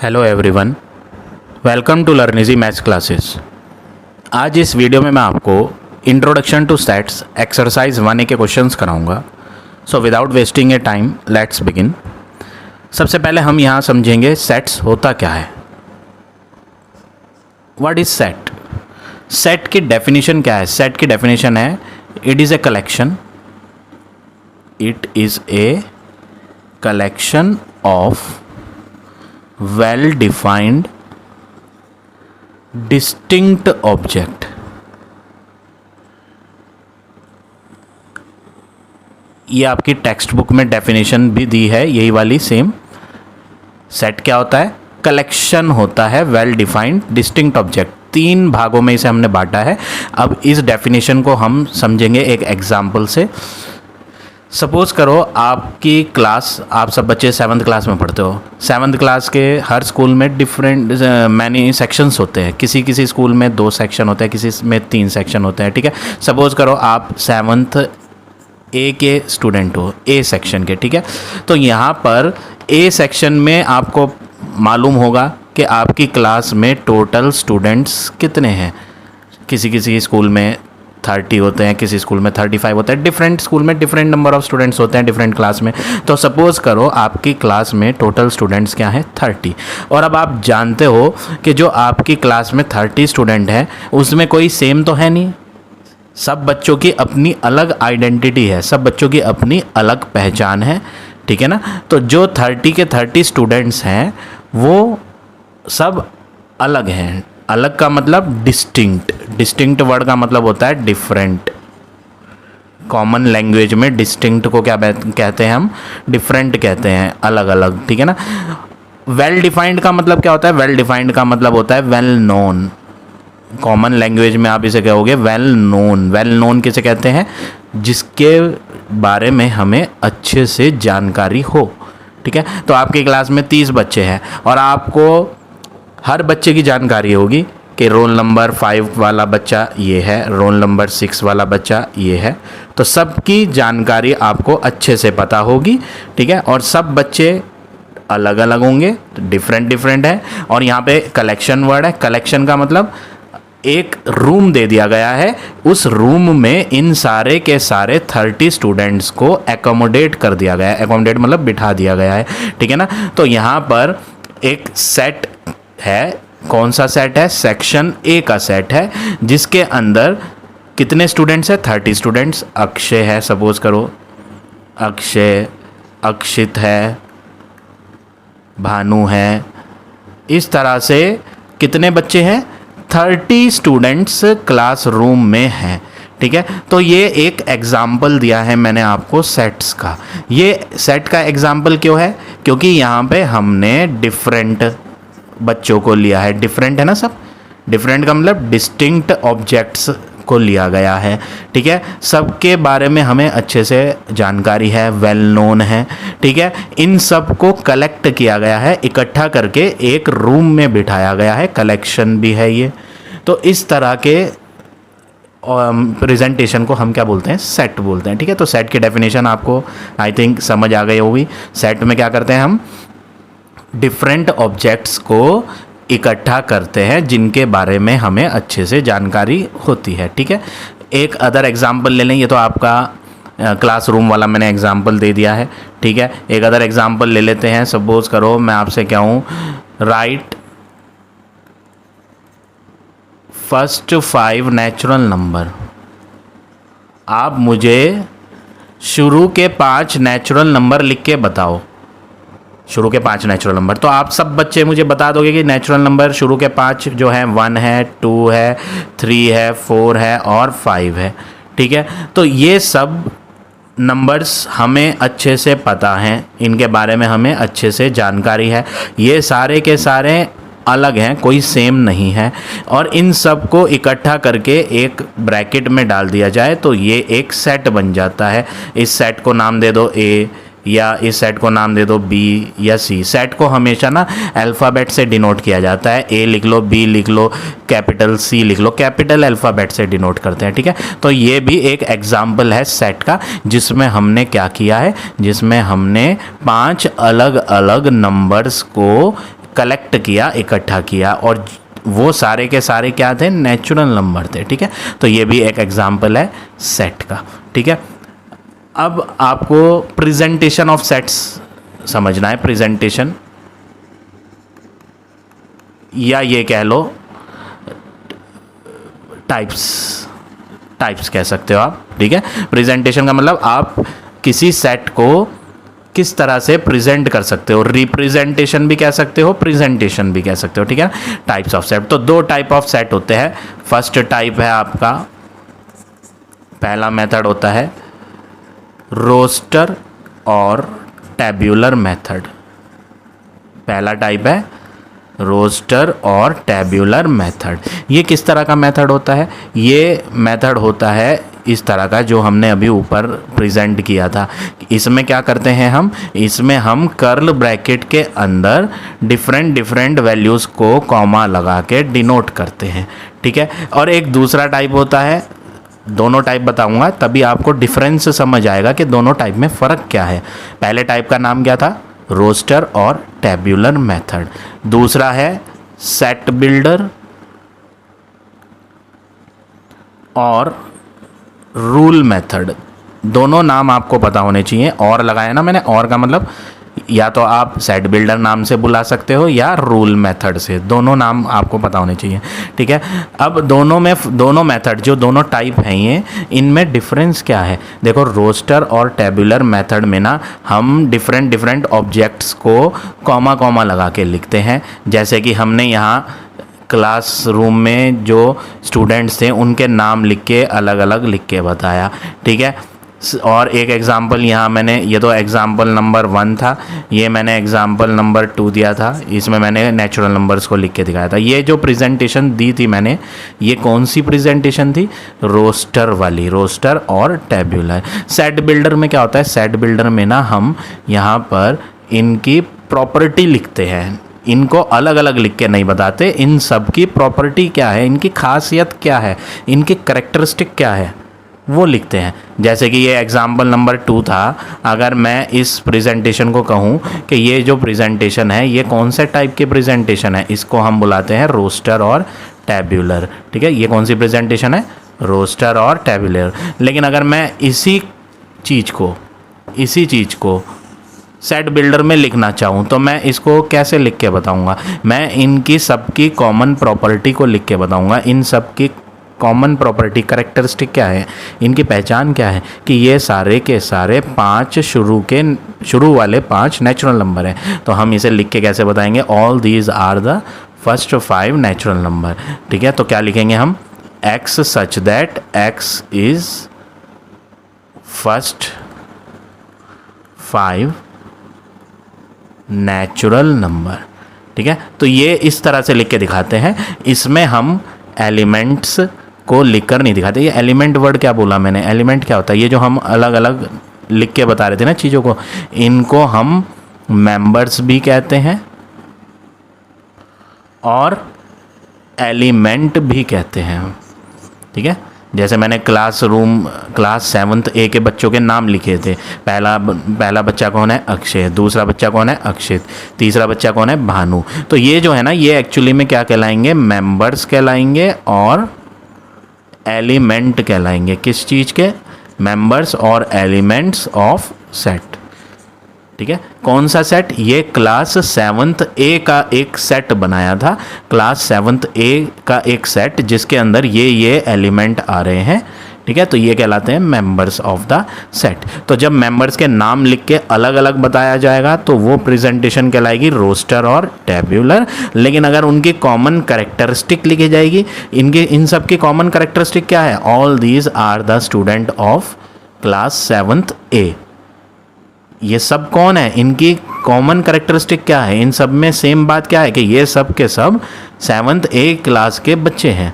Hello everyone, welcome to लर्निजी maths classes. आज इस वीडियो में मैं आपको introduction two sets exercise 1A के क्वेश्चंस कराऊंगा। So without wasting A time let's begin. सबसे पहले हम यहाँ समझेंगे सेट्स होता क्या है। What is set? सेट की डेफिनेशन क्या है? सेट की डेफिनेशन है it is a collection, it is a collection of well defined distinct object। ये आपकी टेक्स्ट बुक में डेफिनेशन भी दी है, यही वाली सेम। सेट क्या होता है? कलेक्शन होता है वेल डिफाइंड डिस्टिंक्ट ऑब्जेक्ट। 3 भागों में इसे हमने बांटा है। अब इस डेफिनेशन को हम समझेंगे एक एग्जाम्पल से। सपोज़ करो आपकी क्लास, आप सब बच्चे 7th क्लास में पढ़ते हो। 7th क्लास के हर स्कूल में डिफरेंट मैनी सेक्शंस होते हैं। किसी स्कूल में 2 सेक्शन होते हैं, किसी में 3 सेक्शन होते हैं। ठीक है, सपोज़ करो आप 7th ए के स्टूडेंट हो, ए सेक्शन के। ठीक है, तो यहाँ पर ए सेक्शन में आपको मालूम होगा कि आपकी क्लास में टोटल स्टूडेंट्स कितने हैं। किसी स्कूल में 30 होते हैं, किसी स्कूल में 35 होते हैं। डिफरेंट स्कूल में डिफरेंट नंबर ऑफ स्टूडेंट्स होते हैं डिफरेंट क्लास में। तो सपोज़ करो आपकी क्लास में टोटल स्टूडेंट्स क्या हैं? 30। और अब आप जानते हो कि जो आपकी क्लास में 30 स्टूडेंट हैं उसमें कोई सेम तो है नहीं। सब बच्चों की अपनी अलग आइडेंटिटी है, सब बच्चों की अपनी अलग पहचान है। ठीक है ना? तो जो 30 के 30 स्टूडेंट्स हैं वो सब अलग हैं। अलग का मतलब डिस्टिंक्ट। डिस्टिंक्ट वर्ड का मतलब होता है डिफरेंट। कॉमन लैंग्वेज में डिस्टिंक्ट को क्या कहते हैं हम? डिफरेंट कहते हैं, अलग अलग। ठीक है ना? वेल डिफाइंड का मतलब क्या होता है? वेल डिफाइंड का मतलब होता है वेल नोन। कॉमन लैंग्वेज में आप इसे कहोगे वेल नोन। वेल नोन किसे कहते हैं? जिसके बारे में हमें अच्छे से जानकारी हो। ठीक है, तो आपकी क्लास में 30 बच्चे हैं और आपको हर बच्चे की जानकारी होगी कि रोल नंबर 5 वाला बच्चा ये है, रोल नंबर 6 वाला बच्चा ये है। तो सबकी जानकारी आपको अच्छे से पता होगी। ठीक है, और सब बच्चे अलग अलग होंगे, डिफरेंट है। और यहाँ पे कलेक्शन वर्ड है। कलेक्शन का मतलब एक रूम दे दिया गया है, उस रूम में इन सारे के सारे 30 स्टूडेंट्स को एकोमोडेट कर दिया गया है। एकोमोडेट मतलब बिठा दिया गया है। ठीक है ना? तो यहाँ पर एक सेट है। कौन सा सेट है? सेक्शन ए का सेट है, जिसके अंदर कितने स्टूडेंट्स हैं? 30 स्टूडेंट्स। अक्षय है, सपोज करो अक्षय, अक्षित है, भानु है। इस तरह से कितने बच्चे हैं? 30 स्टूडेंट्स क्लासरूम में हैं। ठीक है, तो ये एक एग्जाम्पल दिया है मैंने आपको सेट्स का। ये सेट का एग्जाम्पल क्यों है? क्योंकि यहाँ पे हमने डिफरेंट बच्चों को लिया है। डिफरेंट है ना सब? डिफरेंट का मतलब डिस्टिंक्ट ऑब्जेक्ट्स को लिया गया है। ठीक है, सबके बारे में हमें अच्छे से जानकारी है, वेल नोन है। ठीक है, इन सब को कलेक्ट किया गया है, इकट्ठा करके एक रूम में बिठाया गया है। कलेक्शन भी है ये। तो इस तरह के प्रेजेंटेशन को हम क्या बोलते हैं? सेट बोलते हैं। ठीक है, तो सेट की डेफिनेशन आपको आई थिंक समझ आ गई होगी। सेट में क्या करते हैं हम? डिफरेंट ऑब्जेक्ट्स को इकट्ठा करते हैं जिनके बारे में हमें अच्छे से जानकारी होती है। ठीक है, एक अदर एग्जांपल ले लें। ये तो आपका क्लासरूम वाला मैंने एग्जांपल दे दिया है। ठीक है, एक अदर एग्जांपल ले लेते हैं। सपोज करो मैं आपसे कहूँ राइट फर्स्ट 5 नेचुरल नंबर। आप मुझे शुरू के 5 नेचुरल नंबर लिख के बताओ। शुरू के 5 नेचुरल नंबर। तो आप सब बच्चे मुझे बता दोगे कि नेचुरल नंबर शुरू के 5 जो हैं 1 है, 2 है, 3 है, 4 है और 5 है। ठीक है, तो ये सब नंबर्स हमें अच्छे से पता हैं, इनके बारे में हमें अच्छे से जानकारी है। ये सारे के सारे अलग हैं, कोई सेम नहीं है। और इन सब को इकट्ठा करके एक ब्रैकेट में डाल दिया जाए तो ये एक सेट बन जाता है। इस सेट को नाम दे दो ए, या इस सेट को नाम दे दो बी या सी। सेट को हमेशा ना अल्फ़ाबेट से डिनोट किया जाता है। ए लिख लो, बी लिख लो, कैपिटल सी लिख लो, कैपिटल अल्फ़ाबेट से डिनोट करते हैं। ठीक है, तो ये भी एक एग्जाम्पल है सेट का, जिसमें हमने क्या किया है? जिसमें हमने 5 अलग अलग नंबर्स को कलेक्ट किया, इकट्ठा किया, और वो सारे के सारे क्या थे, नेचुरल नंबर थे। ठीक है, तो ये भी एक एग्जाम्पल है सेट का। ठीक है, अब आपको प्रेजेंटेशन ऑफ सेट्स समझना है। प्रेजेंटेशन, या ये कह लो टाइप्स कह सकते हो आप। ठीक है, प्रेजेंटेशन का मतलब आप किसी सेट को किस तरह से प्रेजेंट कर सकते हो। रिप्रेजेंटेशन भी कह सकते हो, प्रेजेंटेशन भी कह सकते हो। ठीक है, टाइप्स ऑफ सेट, तो दो टाइप ऑफ सेट होते हैं। फर्स्ट टाइप है आपका, पहला मेथड होता है रोस्टर और टैब्यूलर मेथड। पहला टाइप है रोस्टर और टैब्यूलर मेथड। ये किस तरह का मेथड होता है? ये मेथड होता है इस तरह का जो हमने अभी ऊपर प्रेजेंट किया था। इसमें क्या करते हैं हम, इसमें हम कर्ल ब्रैकेट के अंदर डिफरेंट वैल्यूज़ को कॉमा लगा के डिनोट करते हैं। ठीक है, और एक दूसरा टाइप होता है, दोनों टाइप बताऊंगा तभी आपको डिफरेंस समझ आएगा कि दोनों टाइप में फ़र्क क्या है। पहले टाइप का नाम क्या था, रोस्टर और टैब्यूलर मेथड। दूसरा है सेट बिल्डर और रूल मेथड। दोनों नाम आपको पता होने चाहिए। और लगाया ना मैंने, और का मतलब या तो आप सेट बिल्डर नाम से बुला सकते हो या रूल मेथड से, दोनों नाम आपको पता होने चाहिए। ठीक है, अब दोनों मेथड जो दोनों टाइप हैं ये, इनमें डिफरेंस क्या है? देखो, रोस्टर और टैब्यूलर मेथड में ना हम डिफरेंट ऑब्जेक्ट्स को कॉमा लगा के लिखते हैं। जैसे कि हमने यहाँ क्लासरूम में जो स्टूडेंट्स थे उनके नाम लिख के अलग अलग लिख के बताया। ठीक है, और एक एग्ज़ाम्पल यहाँ मैंने, ये तो एग्ज़ाम्पल नंबर 1 था, ये मैंने एग्ज़ाम्पल नंबर 2 दिया था। इसमें मैंने नेचुरल नंबर्स को लिख के दिखाया था। ये जो प्रेजेंटेशन दी थी मैंने, ये कौन सी प्रेजेंटेशन थी? रोस्टर वाली, रोस्टर और टैब्यूलर। सेट बिल्डर में क्या होता है? सेट बिल्डर में ना हम यहाँ पर इनकी प्रॉपर्टी लिखते हैं, इनको अलग अलग लिख के नहीं बताते। इन सब की प्रॉपर्टी क्या है, इनकी खासियत क्या है, इनकी करेक्टरिस्टिक क्या है, वो लिखते हैं। जैसे कि ये एग्ज़ाम्पल नंबर 2 था। अगर मैं इस प्रेजेंटेशन को कहूँ कि ये जो प्रेजेंटेशन है ये कौन से टाइप की प्रेजेंटेशन है, इसको हम बुलाते हैं रोस्टर और टैब्यूलर। ठीक है, ये कौन सी प्रेजेंटेशन है? रोस्टर और टैब्यूलर। लेकिन अगर मैं इसी चीज़ को सेट बिल्डर में लिखना चाहूँ तो मैं इसको कैसे लिख के बताऊँगा? मैं इनकी सबकी कॉमन प्रॉपर्टी को लिख के बताऊँगा। इन सब की कॉमन प्रॉपर्टी, करेक्टरिस्टिक क्या है, इनकी पहचान क्या है कि ये सारे के सारे 5 शुरू वाले 5 नेचुरल नंबर हैं। तो हम इसे लिख के कैसे बताएंगे? All these are the first 5 natural number. ठीक है, तो क्या लिखेंगे हम? x such that x is first 5 natural number. ठीक है, तो ये इस तरह से लिख के दिखाते हैं। इसमें हम एलिमेंट्स को लिखकर नहीं दिखाते। ये एलिमेंट वर्ड क्या बोला मैंने? एलिमेंट क्या होता है? ये जो हम अलग अलग लिख के बता रहे थे ना चीज़ों को, इनको हम मेंबर्स भी कहते हैं और एलिमेंट भी कहते हैं। ठीक है, जैसे मैंने क्लास 7th A के बच्चों के नाम लिखे थे। पहला बच्चा कौन है? अक्षय। दूसरा बच्चा कौन है? अक्षित। तीसरा बच्चा कौन है? भानु। तो ये जो है ना, ये एक्चुअली में क्या कहलाएंगे? मेंबर्स कहलाएंगे और एलिमेंट कहलाएंगे। किस चीज़ के? मेंबर्स और एलिमेंट्स ऑफ सेट। ठीक है, कौन सा सेट? ये क्लास 7th A का एक सेट बनाया था। क्लास 7th A का एक सेट जिसके अंदर ये एलिमेंट आ रहे हैं। ठीक है, तो ये कहलाते हैं मेंबर्स ऑफ द सेट। तो जब मेंबर्स के नाम लिख के अलग अलग बताया जाएगा तो वो प्रेजेंटेशन कहलाएगी रोस्टर और टैब्यूलर। लेकिन अगर उनकी कॉमन कैरेक्टरिस्टिक लिखी जाएगी, इन सब की कॉमन कैरेक्टरिस्टिक क्या है? All these are the student of class 7th A। ये सब कौन है? इनकी कॉमन कैरेक्टरिस्टिक क्या है? इन सब में सेम बात क्या है कि ये सब के सब 7th A क्लास के बच्चे हैं,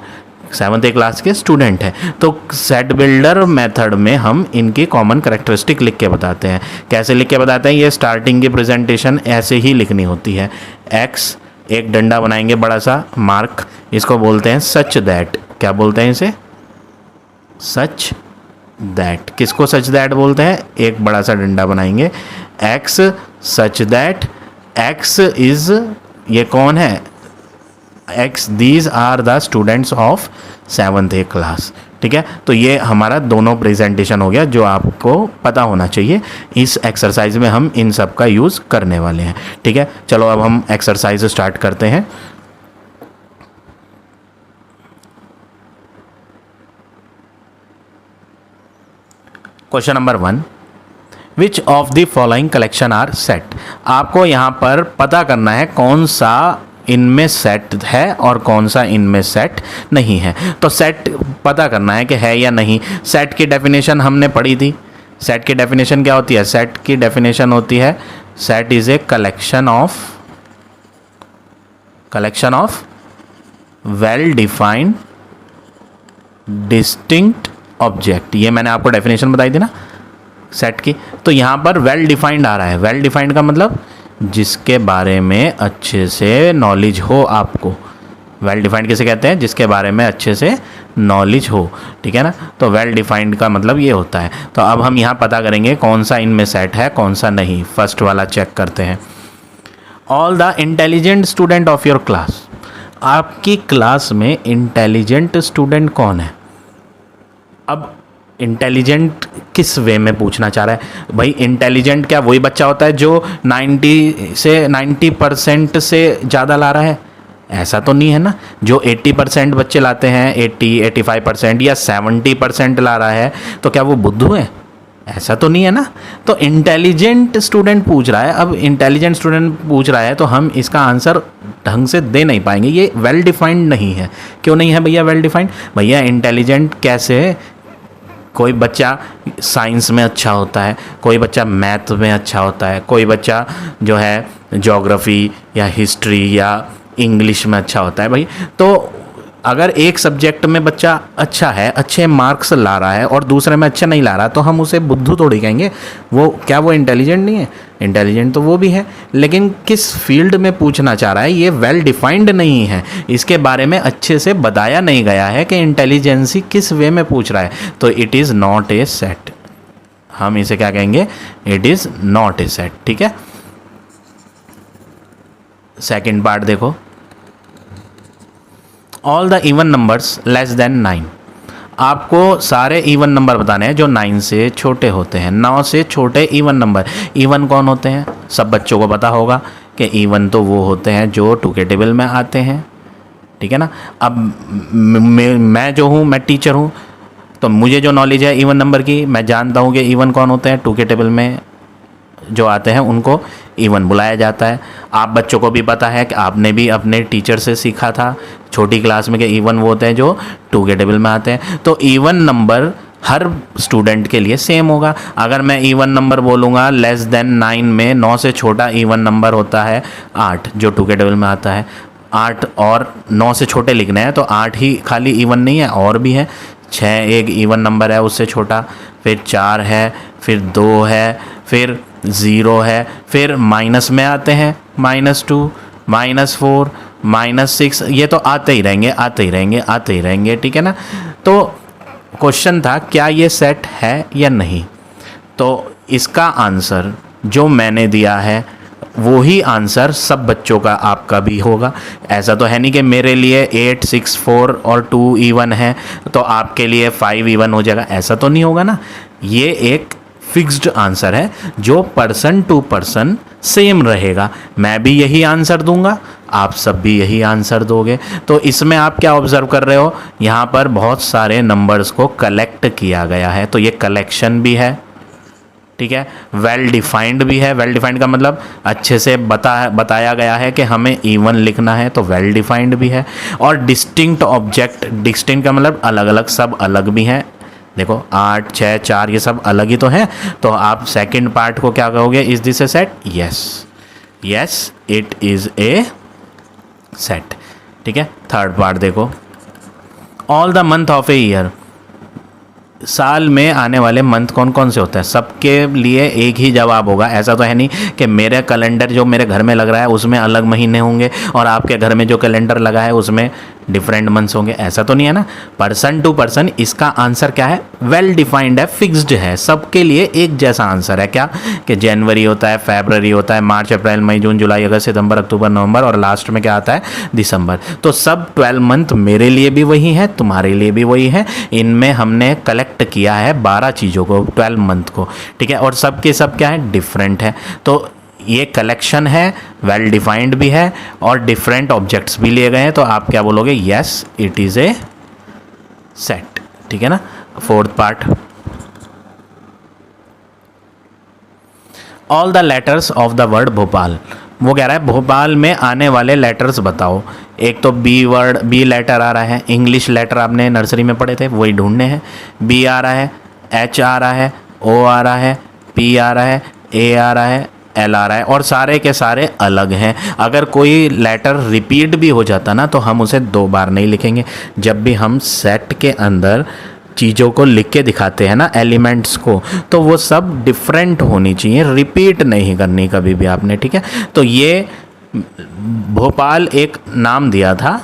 7th A क्लास के स्टूडेंट हैं। तो सेट बिल्डर मेथड में हम इनकी कॉमन कैरेक्टरिस्टिक लिख के बताते हैं। कैसे लिख के बताते हैं? ये स्टार्टिंग की प्रेजेंटेशन ऐसे ही लिखनी होती है। x, एक डंडा बनाएंगे बड़ा सा, मार्क, इसको बोलते हैं सच दैट। क्या बोलते हैं इसे? Such that. किसको सच दैट बोलते हैं? एक बड़ा सा डंडा बनाएंगे, x such that x is, ये कौन है, X, these are the students of 7th A class. ठीक है, तो ये हमारा दोनों प्रेजेंटेशन हो गया जो आपको पता होना चाहिए। इस एक्सरसाइज में हम इन सब का यूज़ करने वाले हैं। ठीक है, चलो अब हम एक्सरसाइज स्टार्ट करते हैं। Question number 1, which of the following collection are set. आपको यहाँ पर पता करना है कौन सा इनमें सेट है और कौन सा इनमें सेट नहीं है। तो सेट पता करना है कि है या नहीं। सेट की डेफिनेशन हमने पढ़ी थी। सेट की डेफिनेशन क्या होती है? सेट की डेफिनेशन होती है set is a collection of well defined distinct object. ये मैंने आपको डेफिनेशन बताई थी ना सेट की। तो यहाँ पर वेल डिफाइंड आ रहा है। वेल डिफाइंड का मतलब जिसके बारे में अच्छे से नॉलेज हो आपको। वेल डिफाइंड किसे कहते हैं? जिसके बारे में अच्छे से नॉलेज हो। ठीक है ना, तो वेल डिफाइंड का मतलब ये होता है। तो अब हम यहाँ पता करेंगे कौन सा इनमें सेट है कौन सा नहीं। फर्स्ट वाला चेक करते हैं। All the intelligent student of your class. आपकी क्लास में इंटेलिजेंट स्टूडेंट कौन है? अब इंटेलिजेंट किस वे में पूछना चाह रहा है भाई? इंटेलिजेंट क्या वही बच्चा होता है जो 90% से ज़्यादा ला रहा है? ऐसा तो नहीं है ना। जो 80% बच्चे लाते हैं, 85% या 70% ला रहा है, तो क्या वो बुद्धू है? ऐसा तो नहीं है ना। तो इंटेलिजेंट स्टूडेंट पूछ रहा है। अब इंटेलिजेंट स्टूडेंट पूछ रहा है तो हम इसका आंसर ढंग से दे नहीं पाएंगे। ये वेल डिफाइंड नहीं है। क्यों नहीं है भैया वेल डिफाइंड? भैया इंटेलिजेंट कैसे? कोई बच्चा साइंस में अच्छा होता है, कोई बच्चा मैथ में अच्छा होता है, कोई बच्चा जो है ज्योग्राफी या हिस्ट्री या इंग्लिश में अच्छा होता है भाई। तो अगर एक सब्जेक्ट में बच्चा अच्छा है, अच्छे मार्क्स ला रहा है और दूसरे में अच्छा नहीं ला रहा, तो हम उसे बुद्धू थोड़ी कहेंगे। वो क्या वो इंटेलिजेंट नहीं है? इंटेलिजेंट तो वो भी है, लेकिन किस फील्ड में पूछना चाह रहा है ये वेल डिफाइंड नहीं है। इसके बारे में अच्छे से बताया नहीं गया है कि इंटेलिजेंसी किस वे में पूछ रहा है। तो it is not a set. हम इसे क्या कहेंगे? It is not a set. ठीक है, सेकेंड पार्ट देखो। All the even numbers less than 9। आपको सारे इवन नंबर बताने हैं जो 9 से छोटे होते हैं। 9 से छोटे इवन नंबर। इवन कौन होते हैं? सब बच्चों को पता होगा कि इवन तो वो होते हैं जो 2 के टेबल में आते हैं। ठीक है ना। अब मैं जो हूँ, मैं टीचर हूँ, तो मुझे जो नॉलेज है इवन नंबर की, मैं जानता हूँ कि इवन कौन होते हैं। 2 के टेबल में जो आते हैं उनको इवन बुलाया जाता है। आप बच्चों को भी पता है कि आपने भी अपने टीचर से सीखा था छोटी क्लास में कि इवन वो होते हैं जो 2 के टेबल में आते हैं। तो इवन नंबर हर स्टूडेंट के लिए सेम होगा। अगर मैं इवन नंबर बोलूँगा लेस देन 9 में 9 से छोटा इवन नंबर होता है 8 जो 2 के टेबल में आता है। 8 और 9 से छोटे लिखने हैं तो 8 ही खाली इवन नहीं है, और भी है। 6 एक इवन नंबर है उससे छोटा, फिर 4 है, फिर 2 है, फिर 0 है, फिर माइनस में आते हैं -2, -4, -6। ये तो आते ही रहेंगे आते ही रहेंगे आते ही रहेंगे। ठीक है ना। तो क्वेश्चन था क्या ये सेट है या नहीं। तो इसका आंसर जो मैंने दिया है वो ही आंसर सब बच्चों का आपका भी होगा। ऐसा तो है नहीं कि मेरे लिए 8, 6, 4 और 2 इवन है तो आपके लिए 5 इवन हो जाएगा। ऐसा तो नहीं होगा ना। ये एक फिक्स्ड आंसर है जो पर्सन टू पर्सन सेम रहेगा। मैं भी यही आंसर दूंगा, आप सब भी यही आंसर दोगे। तो इसमें आप क्या ऑब्जर्व कर रहे हो? यहाँ पर बहुत सारे नंबर्स को कलेक्ट किया गया है, तो ये कलेक्शन भी है। ठीक है, वेल डिफाइंड भी है। वेल डिफाइंड का मतलब अच्छे से बताया गया है कि हमें इवन लिखना है, तो वेल डिफाइंड भी है। और डिस्टिंक्ट ऑब्जेक्ट, डिस्टिंक्ट का मतलब अलग अलग, सब अलग भी हैं। देखो 8, 6, 4 ये सब अलग ही तो हैं। तो आप सेकंड पार्ट को क्या कहोगे? Is this A set? Yes it is a set. ठीक है, थर्ड पार्ट देखो। All the month of a year. साल में आने वाले मंथ कौन कौन से होते हैं? सबके लिए एक ही जवाब होगा। ऐसा तो है नहीं कि मेरे कैलेंडर जो मेरे घर में लग रहा है उसमें अलग महीने होंगे और आपके घर में जो कैलेंडर लगा है उसमें डिफरेंट मंथ्स होंगे, ऐसा तो नहीं है ना। पर्सन टू पर्सन इसका आंसर क्या है, वेल डिफाइंड है, फिक्स्ड है, सबके लिए एक जैसा आंसर है। क्या कि जनवरी होता है, फरवरी होता है, मार्च अप्रैल मई जून जुलाई अगस्त सितंबर अक्टूबर नवंबर और लास्ट में क्या आता है, दिसंबर। तो सब 12 मंथ मेरे लिए भी वही है, तुम्हारे लिए भी वही है। इनमें हमने कलेक्ट किया है 12 चीज़ों को, 12 मंथ को, ठीक है। और सब के सब क्या है, डिफरेंट है। तो ये कलेक्शन है, वेल डिफाइंड भी है और डिफरेंट ऑब्जेक्ट्स भी लिए गए हैं। तो आप क्या बोलोगे, yes it is a set, ठीक है ना। Fourth part, all the letters of the word Bhopal. वो कह रहा है भोपाल में आने वाले लेटर्स बताओ। एक तो बी वर्ड, बी लेटर आ रहा है, इंग्लिश लेटर आपने नर्सरी में पढ़े थे वही ढूंढने हैं। बी आ रहा है, एच आ रहा है, ओ आ रहा है, पी आ रहा है, ए आ रहा है, एल आ रहा है और सारे के सारे अलग हैं। अगर कोई लेटर रिपीट भी हो जाता ना तो हम उसे 2 बार नहीं लिखेंगे। जब भी हम सेट के अंदर चीज़ों को लिख के दिखाते हैं ना, एलिमेंट्स को, तो वो सब डिफरेंट होनी चाहिए, रिपीट नहीं करनी कभी भी आपने, ठीक है। तो ये भोपाल एक नाम दिया था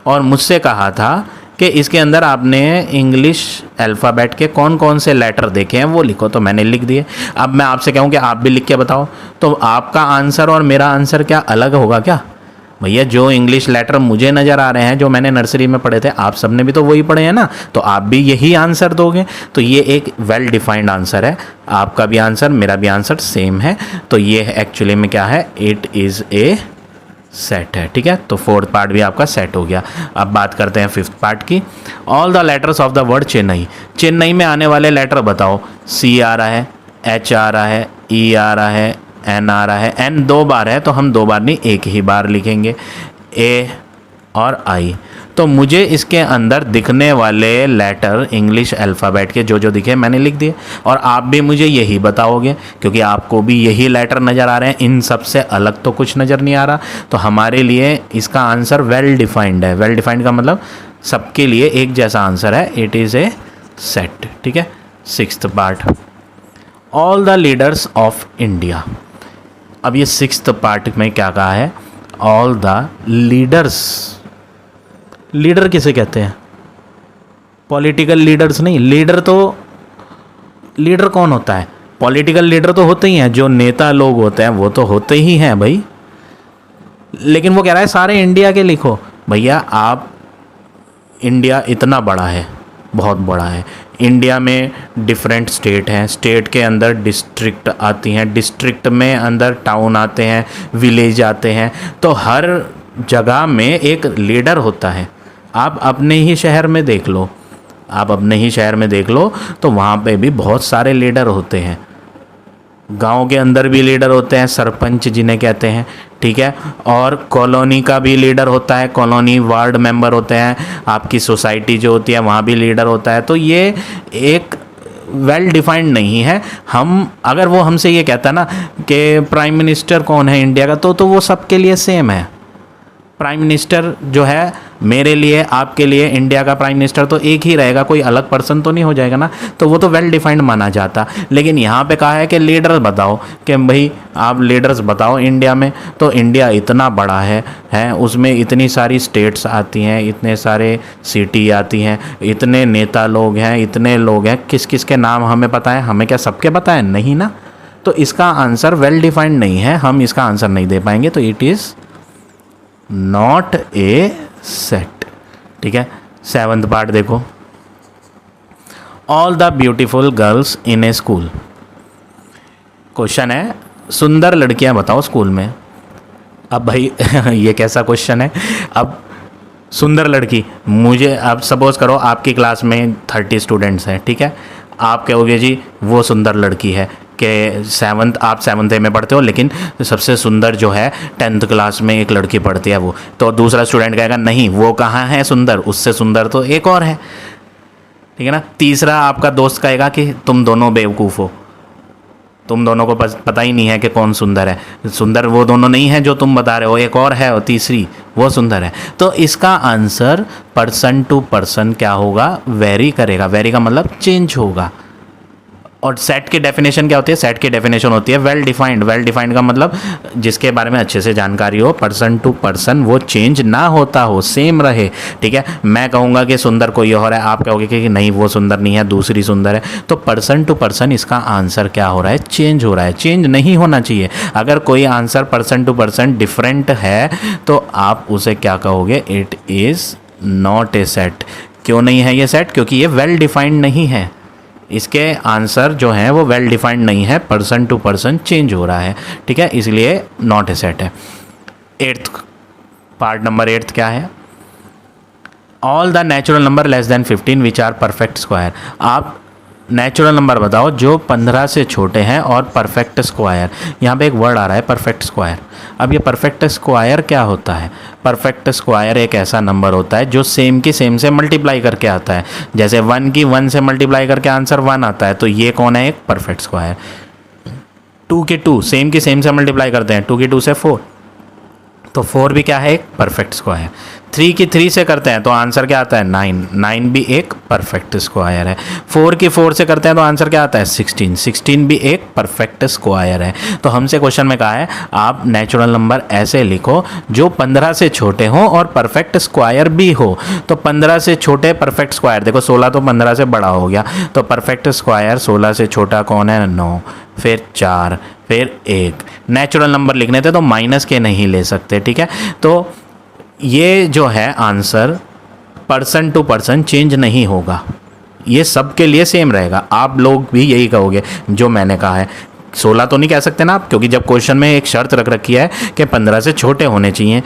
और मुझसे कहा था कि इसके अंदर आपने इंग्लिश अल्फ़ाबेट के कौन कौन से लेटर देखे हैं वो लिखो, तो मैंने लिख दिए। अब मैं आपसे कहूँ कि आप भी लिख के बताओ, तो आपका आंसर और मेरा आंसर क्या अलग होगा क्या? भैया जो इंग्लिश लेटर मुझे नज़र आ रहे हैं, जो मैंने नर्सरी में पढ़े थे, आप सबने भी तो वही पढ़े हैं ना, तो आप भी यही आंसर दोगे। तो ये एक वेल डिफाइंड आंसर है, आपका भी आंसर मेरा भी आंसर सेम है। तो ये एक्चुअली में क्या है, इट इज़ ए सेट है, ठीक है। तो फोर्थ पार्ट भी आपका सेट हो गया। अब बात करते हैं फिफ्थ पार्ट की, all the letters of the word Chennai. Chennai में आने वाले लेटर बताओ। सी आ रहा है, एच आ रहा है, ई आ रहा है, एन आ रहा है। एन 2 बार है तो हम 2 बार नहीं, एक ही बार लिखेंगे, ए और आई। तो मुझे इसके अंदर दिखने वाले लेटर इंग्लिश अल्फ़ाबेट के जो जो दिखे मैंने लिख दिए और आप भी मुझे यही बताओगे क्योंकि आपको भी यही लेटर नज़र आ रहे हैं, इन सब से अलग तो कुछ नज़र नहीं आ रहा। तो हमारे लिए इसका आंसर वेल डिफाइंड है। वेल डिफाइंड का मतलब सबके लिए एक जैसा आंसर है, इट इज़ ए सेट, ठीक है। Sixth part, all the leaders of India. अब ये सिक्स्थ पार्ट में क्या कहा है, ऑल द लीडर्स। लीडर किसे कहते हैं? पॉलिटिकल लीडर्स नहीं। लीडर तो, लीडर कौन होता है? पॉलिटिकल लीडर तो होते ही हैं, जो नेता लोग होते हैं वो तो होते ही हैं भाई। लेकिन वो कह रहा है सारे इंडिया के लिखो। भैया आप, इंडिया इतना बड़ा है, बहुत बड़ा है। इंडिया में डिफरेंट स्टेट हैं, स्टेट के अंदर डिस्ट्रिक्ट आती हैं, डिस्ट्रिक्ट में अंदर टाउन आते हैं, विलेज आते हैं। तो हर जगह में एक लीडर होता है। आप अपने ही शहर में देख लो, आप अपने ही शहर में देख लो तो वहाँ पे भी बहुत सारे लीडर होते हैं। गांव के अंदर भी लीडर होते हैं, सरपंच जिन्हें कहते हैं, ठीक है। और कॉलोनी का भी लीडर होता है, कॉलोनी वार्ड मेंबर होते हैं। आपकी सोसाइटी जो होती है वहाँ भी लीडर होता है। तो ये एक वेल डिफाइंड नहीं है। हम अगर वो हमसे ये कहता ना कि प्राइम मिनिस्टर कौन है इंडिया का, तो वो सबके लिए सेम है। प्राइम मिनिस्टर जो है मेरे लिए, आपके लिए, इंडिया का प्राइम मिनिस्टर तो एक ही रहेगा, कोई अलग पर्सन तो नहीं हो जाएगा ना। तो वो तो वेल डिफाइंड माना जाता। लेकिन यहाँ पे कहा है कि लीडर बताओ, कि भाई आप लीडर्स बताओ इंडिया में। तो इंडिया इतना बड़ा है, उसमें इतनी सारी स्टेट्स आती हैं, इतने सारे सिटी आती हैं, इतने नेता लोग हैं, इतने लोग हैं, किस किस के नाम हमें पता है? हमें क्या सबके पता है? नहीं ना। तो इसका आंसर वेल डिफाइंड नहीं है, हम इसका आंसर नहीं दे पाएंगे। तो it is not a set, ठीक है। सेवंथ पार्ट देखो, all the beautiful girls in A school. Question है सुंदर लड़कियां बताओ स्कूल में। अब भाई ये कैसा क्वेश्चन है? अब सुंदर लड़की, मुझे अब सपोज करो आपकी क्लास में 30 स्टूडेंट्स हैं, ठीक है। आप कहोगे जी वो सुंदर लड़की है कि आप 7th में पढ़ते हो, लेकिन सबसे सुंदर जो है 10th क्लास में एक लड़की पढ़ती है वो। तो दूसरा स्टूडेंट कहेगा नहीं वो कहाँ है सुंदर, उससे सुंदर तो एक और है, ठीक है ना। तीसरा आपका दोस्त कहेगा कि तुम दोनों बेवकूफ़ हो, तुम दोनों को पता ही नहीं है कि कौन सुंदर है। सुंदर वो दोनों नहीं है जो तुम बता रहे हो, एक और है, और तीसरी वो सुंदर है। तो इसका आंसर पर्सन टू पर्सन क्या होगा? वेरी करेगा। वेरी का मतलब चेंज होगा। और सेट की डेफिनेशन क्या होती है? सेट की डेफिनेशन होती है वेल डिफाइंड। वेल डिफाइंड का मतलब जिसके बारे में अच्छे से जानकारी हो, पर्सन टू पर्सन वो चेंज ना होता हो, सेम रहे। ठीक है, मैं कहूँगा कि सुंदर कोई और है, आप कहोगे कि नहीं वो सुंदर नहीं है, दूसरी सुंदर है। तो पर्सन टू पर्सन इसका आंसर क्या हो रहा है? चेंज हो रहा है। चेंज नहीं होना चाहिए। अगर कोई answer person to person different है तो आप उसे क्या कहोगे? It is not a set. क्यों नहीं है ये सेट? क्योंकि ये वेल डिफाइंड नहीं है। इसके आंसर जो हैं वो वेल डिफाइंड नहीं है, पर्सन टू पर्सन चेंज हो रहा है। ठीक है, इसलिए नॉट ए सेट है। एट्थ पार्ट, नंबर 8 क्या है? All the natural number less than 15 which are perfect square. आप नेचुरल नंबर बताओ जो 15 से छोटे हैं और परफेक्ट स्क्वायर। यहाँ पे एक वर्ड आ रहा है परफेक्ट स्क्वायर। अब ये परफेक्ट स्क्वायर क्या होता है? परफेक्ट स्क्वायर एक ऐसा नंबर होता है जो सेम की सेम से मल्टीप्लाई करके आता है। जैसे 1 की 1 से मल्टीप्लाई करके आंसर 1 आता है, तो ये कौन है? एक परफेक्ट स्क्वायर। 2 की 2 सेम की सेम से मल्टीप्लाई करते हैं, 2 की 2 से 4, तो 4 भी क्या है? एक परफेक्ट स्क्वायर। 3 की 3 से करते हैं तो आंसर क्या आता है? 9, 9 भी एक परफेक्ट स्क्वायर है। 4 की 4 से करते हैं तो आंसर क्या आता है? 16, 16 भी एक परफेक्ट स्क्वायर है। तो हमसे क्वेश्चन में कहा है आप नेचुरल नंबर ऐसे लिखो जो 15 से छोटे हों और परफेक्ट स्क्वायर भी हो। तो 15 से छोटे परफेक्ट स्क्वायर, देखो 16 तो 15 से बड़ा हो गया, तो परफेक्ट स्क्वायर 16 से छोटा कौन है? 9, फिर 4, फिर 1। नेचुरल नंबर लिखने थे तो माइनस के नहीं ले सकते। ठीक है, तो ये जो है answer person to person change नहीं होगा, ये सबके लिए सेम रहेगा। आप लोग भी यही कहोगे जो मैंने कहा है। 16 तो नहीं कह सकते ना आप, क्योंकि जब क्वेश्चन में एक शर्त रख रखी है कि 15 से छोटे होने चाहिए।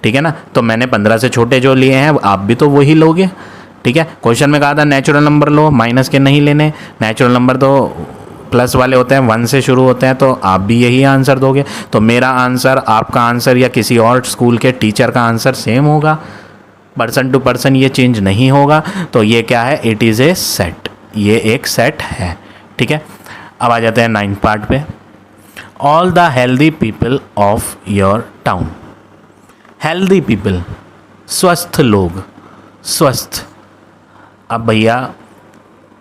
ठीक है ना, तो मैंने 15 से छोटे जो लिए हैं आप भी तो वही लोगे। ठीक है, क्वेश्चन में कहा था नेचुरल नंबर लो, माइनस के नहीं लेने। नेचुरल नंबर तो प्लस वाले होते हैं, 1 से शुरू होते हैं, तो आप भी यही आंसर दोगे। तो मेरा आंसर, आपका आंसर या किसी और स्कूल के टीचर का आंसर सेम होगा। पर्सन टू पर्सन ये चेंज नहीं होगा। तो ये क्या है? It is a set. ये एक सेट है। ठीक है, अब आ जाते हैं 9th पार्ट पे। All the healthy people of your town. Healthy people, स्वस्थ लोग, स्वस्थ। अब भैया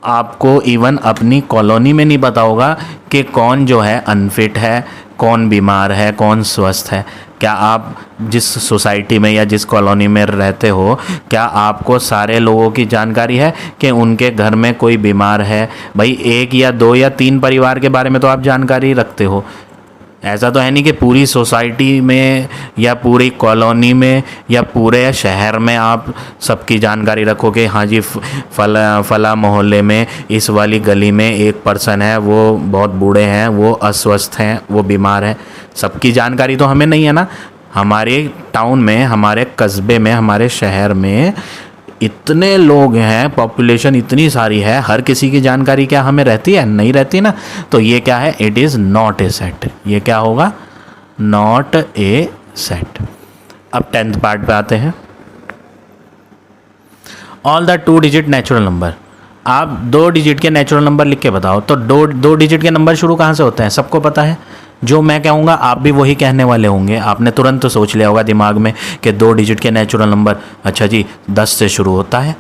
आपको इवन अपनी कॉलोनी में नहीं पता होगा कि कौन जो है अनफिट है, कौन बीमार है, कौन स्वस्थ है। क्या आप जिस सोसाइटी में या जिस कॉलोनी में रहते हो, क्या आपको सारे लोगों की जानकारी है कि उनके घर में कोई बीमार है? भाई 1 या 2 या 3 परिवार के बारे में तो आप जानकारी रखते हो। ऐसा तो है नहीं कि पूरी सोसाइटी में या पूरी कॉलोनी में या पूरे शहर में आप सबकी जानकारी रखो कि हाँ जी फला मोहल्ले में इस वाली गली में एक पर्सन है, वो बहुत बूढ़े हैं, वो अस्वस्थ हैं, वो बीमार है। सबकी जानकारी तो हमें नहीं है ना। हमारे टाउन में, हमारे कस्बे में, हमारे शहर में इतने लोग हैं, पॉपुलेशन इतनी सारी है, हर किसी की जानकारी क्या हमें रहती है? नहीं रहती ना। तो ये क्या है? It is not a set. ये क्या होगा? Not a set. अब 10th पार्ट पे आते हैं। All the 2 digit natural number. आप 2 डिजिट के नेचुरल नंबर लिख के बताओ। तो 2 डिजिट के नंबर शुरू कहाँ से होते हैं? सबको पता है। जो मैं कहूँगा आप भी वही कहने वाले होंगे। आपने तुरंत तो सोच लिया होगा दिमाग में कि 2 डिजिट के नेचुरल नंबर, अच्छा जी 10 से शुरू होता है।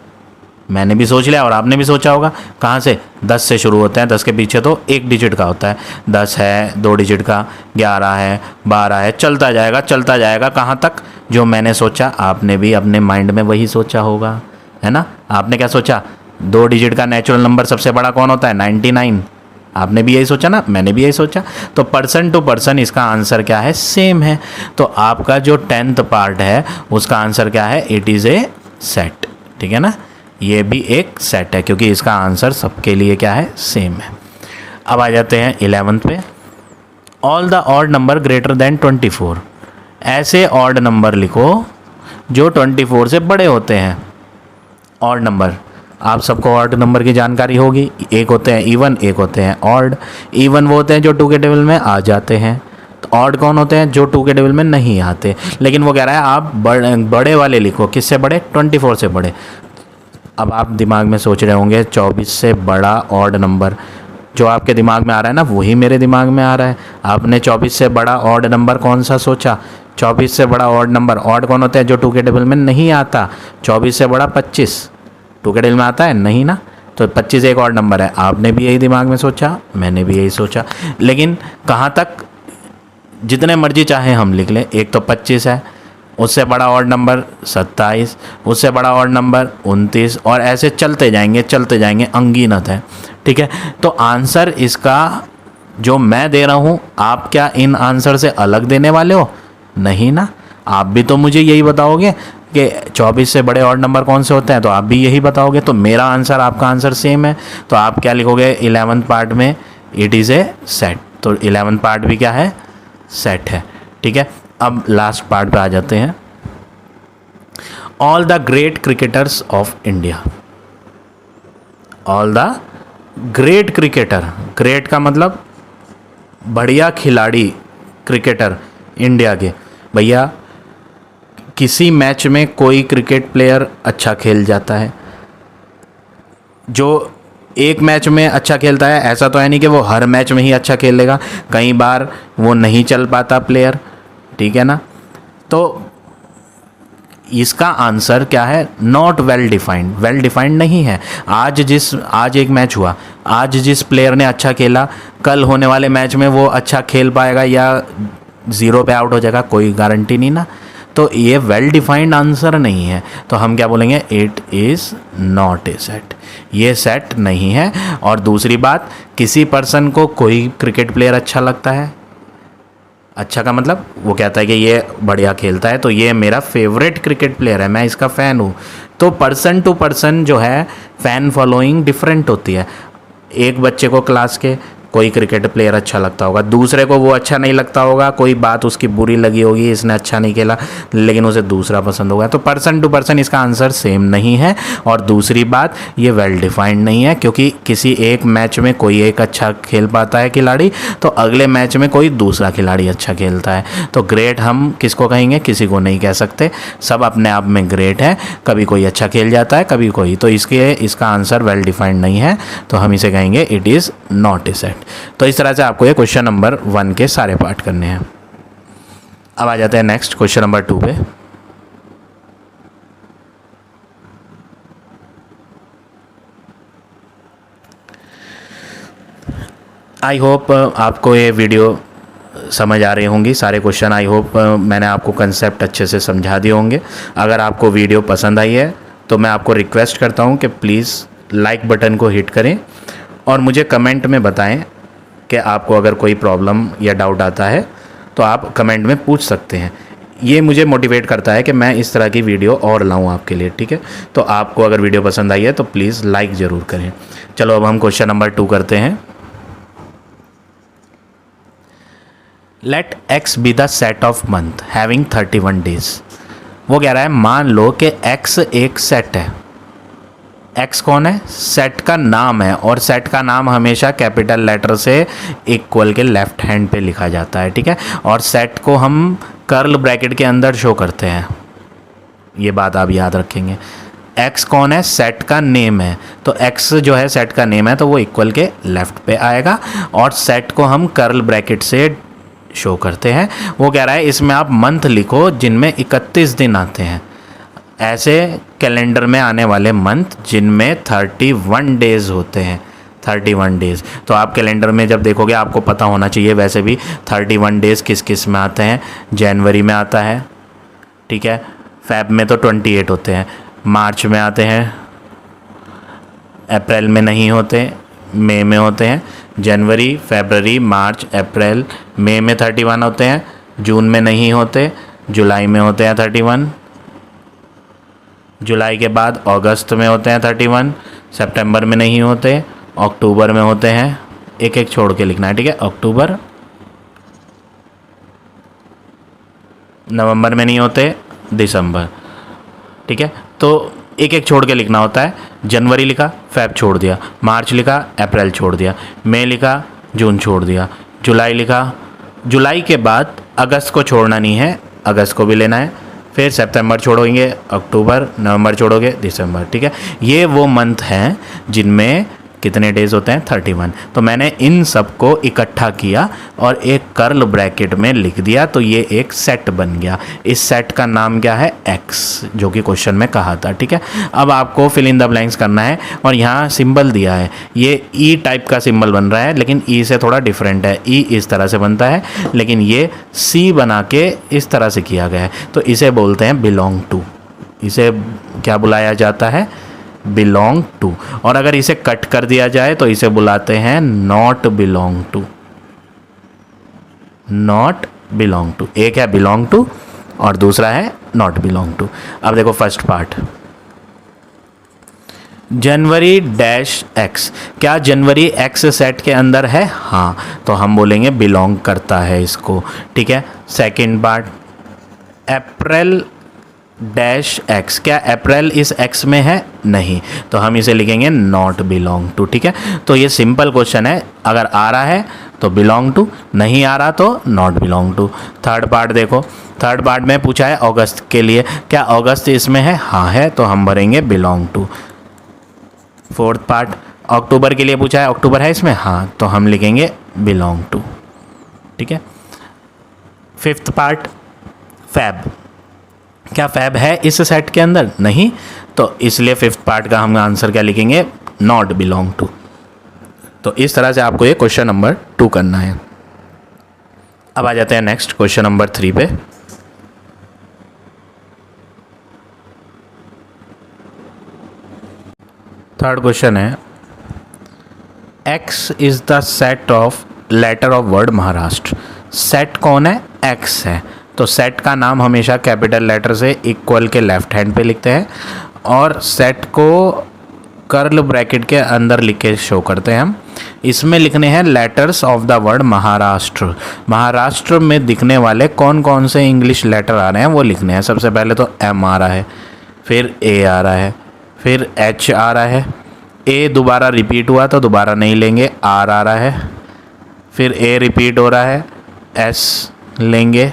मैंने भी सोच लिया और आपने भी सोचा होगा। कहाँ से? 10 से शुरू होते हैं। 10 के पीछे तो 1 डिजिट का होता है। 10 है 2 डिजिट का, 11 है, 12 है, चलता जाएगा चलता जाएगा। कहाँ तक? जो मैंने सोचा आपने भी अपने माइंड में वही सोचा होगा, है ना। आपने क्या सोचा? 2 डिजिट का नेचुरल नंबर सबसे बड़ा कौन होता है? 99। आपने भी यही सोचा ना, मैंने भी यही सोचा। तो पर्सन टू पर्सन इसका आंसर क्या है? सेम है। तो आपका जो 10th पार्ट है उसका आंसर क्या है? It is a set. ठीक है ना, ये भी एक सेट है क्योंकि इसका आंसर सबके लिए क्या है? सेम है। अब आ जाते हैं 11th पे। All the odd number greater than 24। ऐसे ऑड नंबर लिखो जो 24 से बड़े होते हैं। ऑड नंबर, आप सबको ऑड नंबर की जानकारी होगी। एक होते हैं इवन, एक होते हैं ऑड। इवन वो होते हैं जो 2 के टेबल में आ जाते हैं। तो ऑड कौन होते हैं? जो 2 के टेबल में नहीं आते। लेकिन वो कह रहा है आप बड़े वाले लिखो। किससे बड़े? 24 से बड़े। अब आप दिमाग में सोच रहे होंगे 24 से बड़ा ऑड नंबर। जो आपके दिमाग में आ रहा है ना वही मेरे दिमाग में आ रहा है। आपने 24 से बड़ा ऑड नंबर कौन सा सोचा? 24 से बड़ा ऑड नंबर, ऑड कौन होता है? जो 2 के टेबल में नहीं आता। 24 से बड़ा 25 2 के टेबल में आता है? नहीं ना। तो 25 एक और नंबर है। आपने भी यही दिमाग में सोचा, मैंने भी यही सोचा, लेकिन कहाँ तक जितने मर्जी चाहे हम लिख लें। एक तो 25 है, उससे बड़ा और नंबर 27, उससे बड़ा और नंबर 29, और ऐसे चलते जाएंगे, अनगिनत है। ठीक है, तो आंसर इसका जो मैं दे रहा हूँ, आप क्या इन आंसर से अलग देने वाले हो? नहीं ना, आप भी तो मुझे यही बताओगे कि 24 से बड़े और नंबर कौन से होते हैं, तो आप भी यही बताओगे। तो मेरा आंसर आपका आंसर सेम है, तो आप क्या लिखोगे 11th पार्ट में? It is a set. तो 11th पार्ट भी क्या है? सेट है। ठीक है, अब लास्ट पार्ट पे आ जाते हैं। All the great cricketers of India. All the great cricketer, great का मतलब बढ़िया खिलाड़ी, क्रिकेटर इंडिया के। भैया किसी मैच में कोई क्रिकेट प्लेयर अच्छा खेल जाता है, जो एक मैच में अच्छा खेलता है ऐसा तो है नहीं कि वो हर मैच में ही अच्छा खेलेगा, कई बार वो नहीं चल पाता प्लेयर। ठीक है ना, तो इसका आंसर क्या है? Not well defined, well defined नहीं है। आज एक मैच हुआ, आज जिस प्लेयर ने अच्छा खेला, कल होने वाले मैच में वो अच्छा खेल पाएगा या 0 पे आउट हो जाएगा, कोई गारंटी नहीं ना। तो ये वेल डिफाइंड आंसर नहीं है, तो हम क्या बोलेंगे? It is not a set, ये सेट नहीं है। और दूसरी बात, किसी पर्सन को कोई क्रिकेट प्लेयर अच्छा लगता है, अच्छा का मतलब वो कहता है कि ये बढ़िया खेलता है, तो ये मेरा फेवरेट क्रिकेट प्लेयर है, मैं इसका फ़ैन हूँ। तो पर्सन टू पर्सन जो है फ़ैन फॉलोइंग डिफरेंट होती है। एक बच्चे को क्लास के कोई क्रिकेट प्लेयर अच्छा लगता होगा, दूसरे को वो अच्छा नहीं लगता होगा, कोई बात उसकी बुरी लगी होगी, इसने अच्छा नहीं खेला, लेकिन उसे दूसरा पसंद होगा। तो पर्सन टू पर्सन इसका आंसर सेम नहीं है। और दूसरी बात, ये वेल डिफाइंड नहीं है, क्योंकि किसी एक मैच में कोई एक अच्छा खेल पाता है खिलाड़ी, तो अगले मैच में कोई दूसरा खिलाड़ी अच्छा खेलता है। तो ग्रेट हम किसको कहेंगे? किसी को नहीं कह सकते, सब अपने आप में ग्रेट है। कभी कोई अच्छा खेल जाता है, कभी कोई, तो इसका आंसर वेल डिफाइंड नहीं है, तो हम इसे कहेंगे it is not a set. तो इस तरह से आपको ये क्वेश्चन नंबर 1 के सारे पार्ट करने हैं। अब आ जाते हैं नेक्स्ट क्वेश्चन नंबर 2 पे। आई होप आपको ये वीडियो समझ आ रही होंगी, सारे क्वेश्चन। आई होप मैंने आपको कंसेप्ट अच्छे से समझा दिए होंगे। अगर आपको वीडियो पसंद आई है तो मैं आपको रिक्वेस्ट करता हूँ कि प्लीज़ लाइक बटन को हिट करें और मुझे कमेंट में बताएं कि आपको अगर कोई प्रॉब्लम या डाउट आता है तो आप कमेंट में पूछ सकते हैं। ये मुझे मोटिवेट करता है कि मैं इस तरह की वीडियो और लाऊं आपके लिए। ठीक है, तो आपको अगर वीडियो पसंद आई है तो प्लीज़ लाइक ज़रूर करें। चलो अब हम क्वेश्चन नंबर 2 करते हैं। Let X be the set of month having 31 days. वो कह रहा है मान लो कि एक्स एक सेट है। एक्स कौन है? सेट का नाम है, और सेट का नाम हमेशा कैपिटल लेटर से इक्वल के लेफ्ट हैंड पे लिखा जाता है। ठीक है, और सेट को हम कर्ल ब्रैकेट के अंदर शो करते हैं, ये बात आप याद रखेंगे। एक्स कौन है? सेट का नेम है, तो एक्स जो है सेट का नेम है, तो वो इक्वल के लेफ्ट पे आएगा, और सेट को हम कर्ल ब्रैकेट से शो करते हैं। वो कह रहा है इसमें आप मंथ लिखो जिनमें 31 दिन आते हैं, ऐसे कैलेंडर में आने वाले मंथ जिनमें 31 डेज़ होते हैं। 31 डेज़, तो आप कैलेंडर में जब देखोगे आपको पता होना चाहिए वैसे भी 31 डेज़ किस किस में आते हैं। जनवरी में आता है, ठीक है, फेब में तो 28 होते हैं, मार्च में आते हैं, अप्रैल में नहीं होते, मई में होते हैं। जनवरी, फरवरी, मार्च, अप्रैल, मई में 31 होते हैं, जून में नहीं होते, जुलाई में होते हैं 31, जुलाई के बाद अगस्त में होते हैं 31, सितंबर में नहीं होते, अक्टूबर में होते हैं, एक एक छोड़ के लिखना है। ठीक है, अक्टूबर, नवंबर में नहीं होते, दिसंबर। ठीक है, तो एक एक छोड़ के लिखना होता है। जनवरी लिखा, फेब छोड़ दिया, मार्च लिखा, अप्रैल छोड़ दिया, मई लिखा, जून छोड़ दिया, जुलाई लिखा, जुलाई के बाद अगस्त को छोड़ना नहीं है, अगस्त को भी लेना है, फिर सितंबर छोड़ोगे, अक्टूबर, नवंबर छोड़ोगे, दिसंबर। ठीक है, ये वो मंथ हैं जिनमें कितने डेज होते हैं 31। तो मैंने इन सब को इकट्ठा किया और एक कर्ल ब्रैकेट में लिख दिया, तो ये एक सेट बन गया। इस सेट का नाम क्या है, एक्स, जो कि क्वेश्चन में कहा था। ठीक है, अब आपको फिल इन द ब्लैंक्स करना है और यहाँ सिंबल दिया है, ये ई टाइप का सिंबल बन रहा है, लेकिन ई से थोड़ा डिफरेंट है। ई इस तरह से बनता है, लेकिन ये सी बना के इस तरह से किया गया है, तो इसे बोलते हैं बिलोंग टू। इसे क्या बुलाया जाता है, बिलोंग टू। और अगर इसे कट कर दिया जाए तो इसे बुलाते हैं not belong to. Not belong to, एक है बिलोंग टू और दूसरा है नॉट बिलोंग टू। अब देखो फर्स्ट पार्ट, जनवरी डैश एक्स, क्या जनवरी एक्स सेट के अंदर है, हाँ, तो हम बोलेंगे बिलोंग करता है इसको। ठीक है, सेकंड पार्ट, अप्रैल डैश एक्स, क्या अप्रैल इस एक्स में है, नहीं, तो हम इसे लिखेंगे नॉट बिलोंग टू। ठीक है, तो ये सिंपल क्वेश्चन है, अगर आ रहा है तो बिलोंग टू, नहीं आ रहा तो not belong to. Third part देखो, थर्ड पार्ट में पूछा है अगस्त के लिए, क्या अगस्त इसमें है, हाँ है, तो हम भरेंगे बिलोंग टू। फोर्थ पार्ट, अक्टूबर के लिए पूछा है, अक्टूबर है इसमें, हाँ, तो हम लिखेंगे बिलोंग टू। ठीक है, फिफ्थ पार्ट, फैब, क्या फैब है इस सेट के अंदर, नहीं, तो इसलिए फिफ्थ पार्ट का हम आंसर क्या लिखेंगे, नॉट बिलोंग टू। तो इस तरह से आपको ये क्वेश्चन नंबर 2 करना है। अब आ जाते हैं नेक्स्ट क्वेश्चन नंबर 3 पे। थर्ड क्वेश्चन है, X is the set of letter of word Maharashtra. Set कौन है, एक्स है, तो सेट का नाम हमेशा कैपिटल लेटर से इक्वल के लेफ्ट हैंड पे लिखते हैं और सेट को कर्ल ब्रैकेट के अंदर लिख के शो करते हैं हम। इसमें लिखने हैं letters of the word Maharashtra. Maharashtra में दिखने वाले कौन कौन से इंग्लिश लेटर आ रहे हैं वो लिखने हैं। सबसे पहले तो एम आ रहा है, फिर ए आ रहा है, फिर एच आ रहा है, ए दोबारा रिपीट हुआ तो दोबारा नहीं लेंगे, आर आ रहा है, फिर ए रिपीट हो रहा है, एस लेंगे,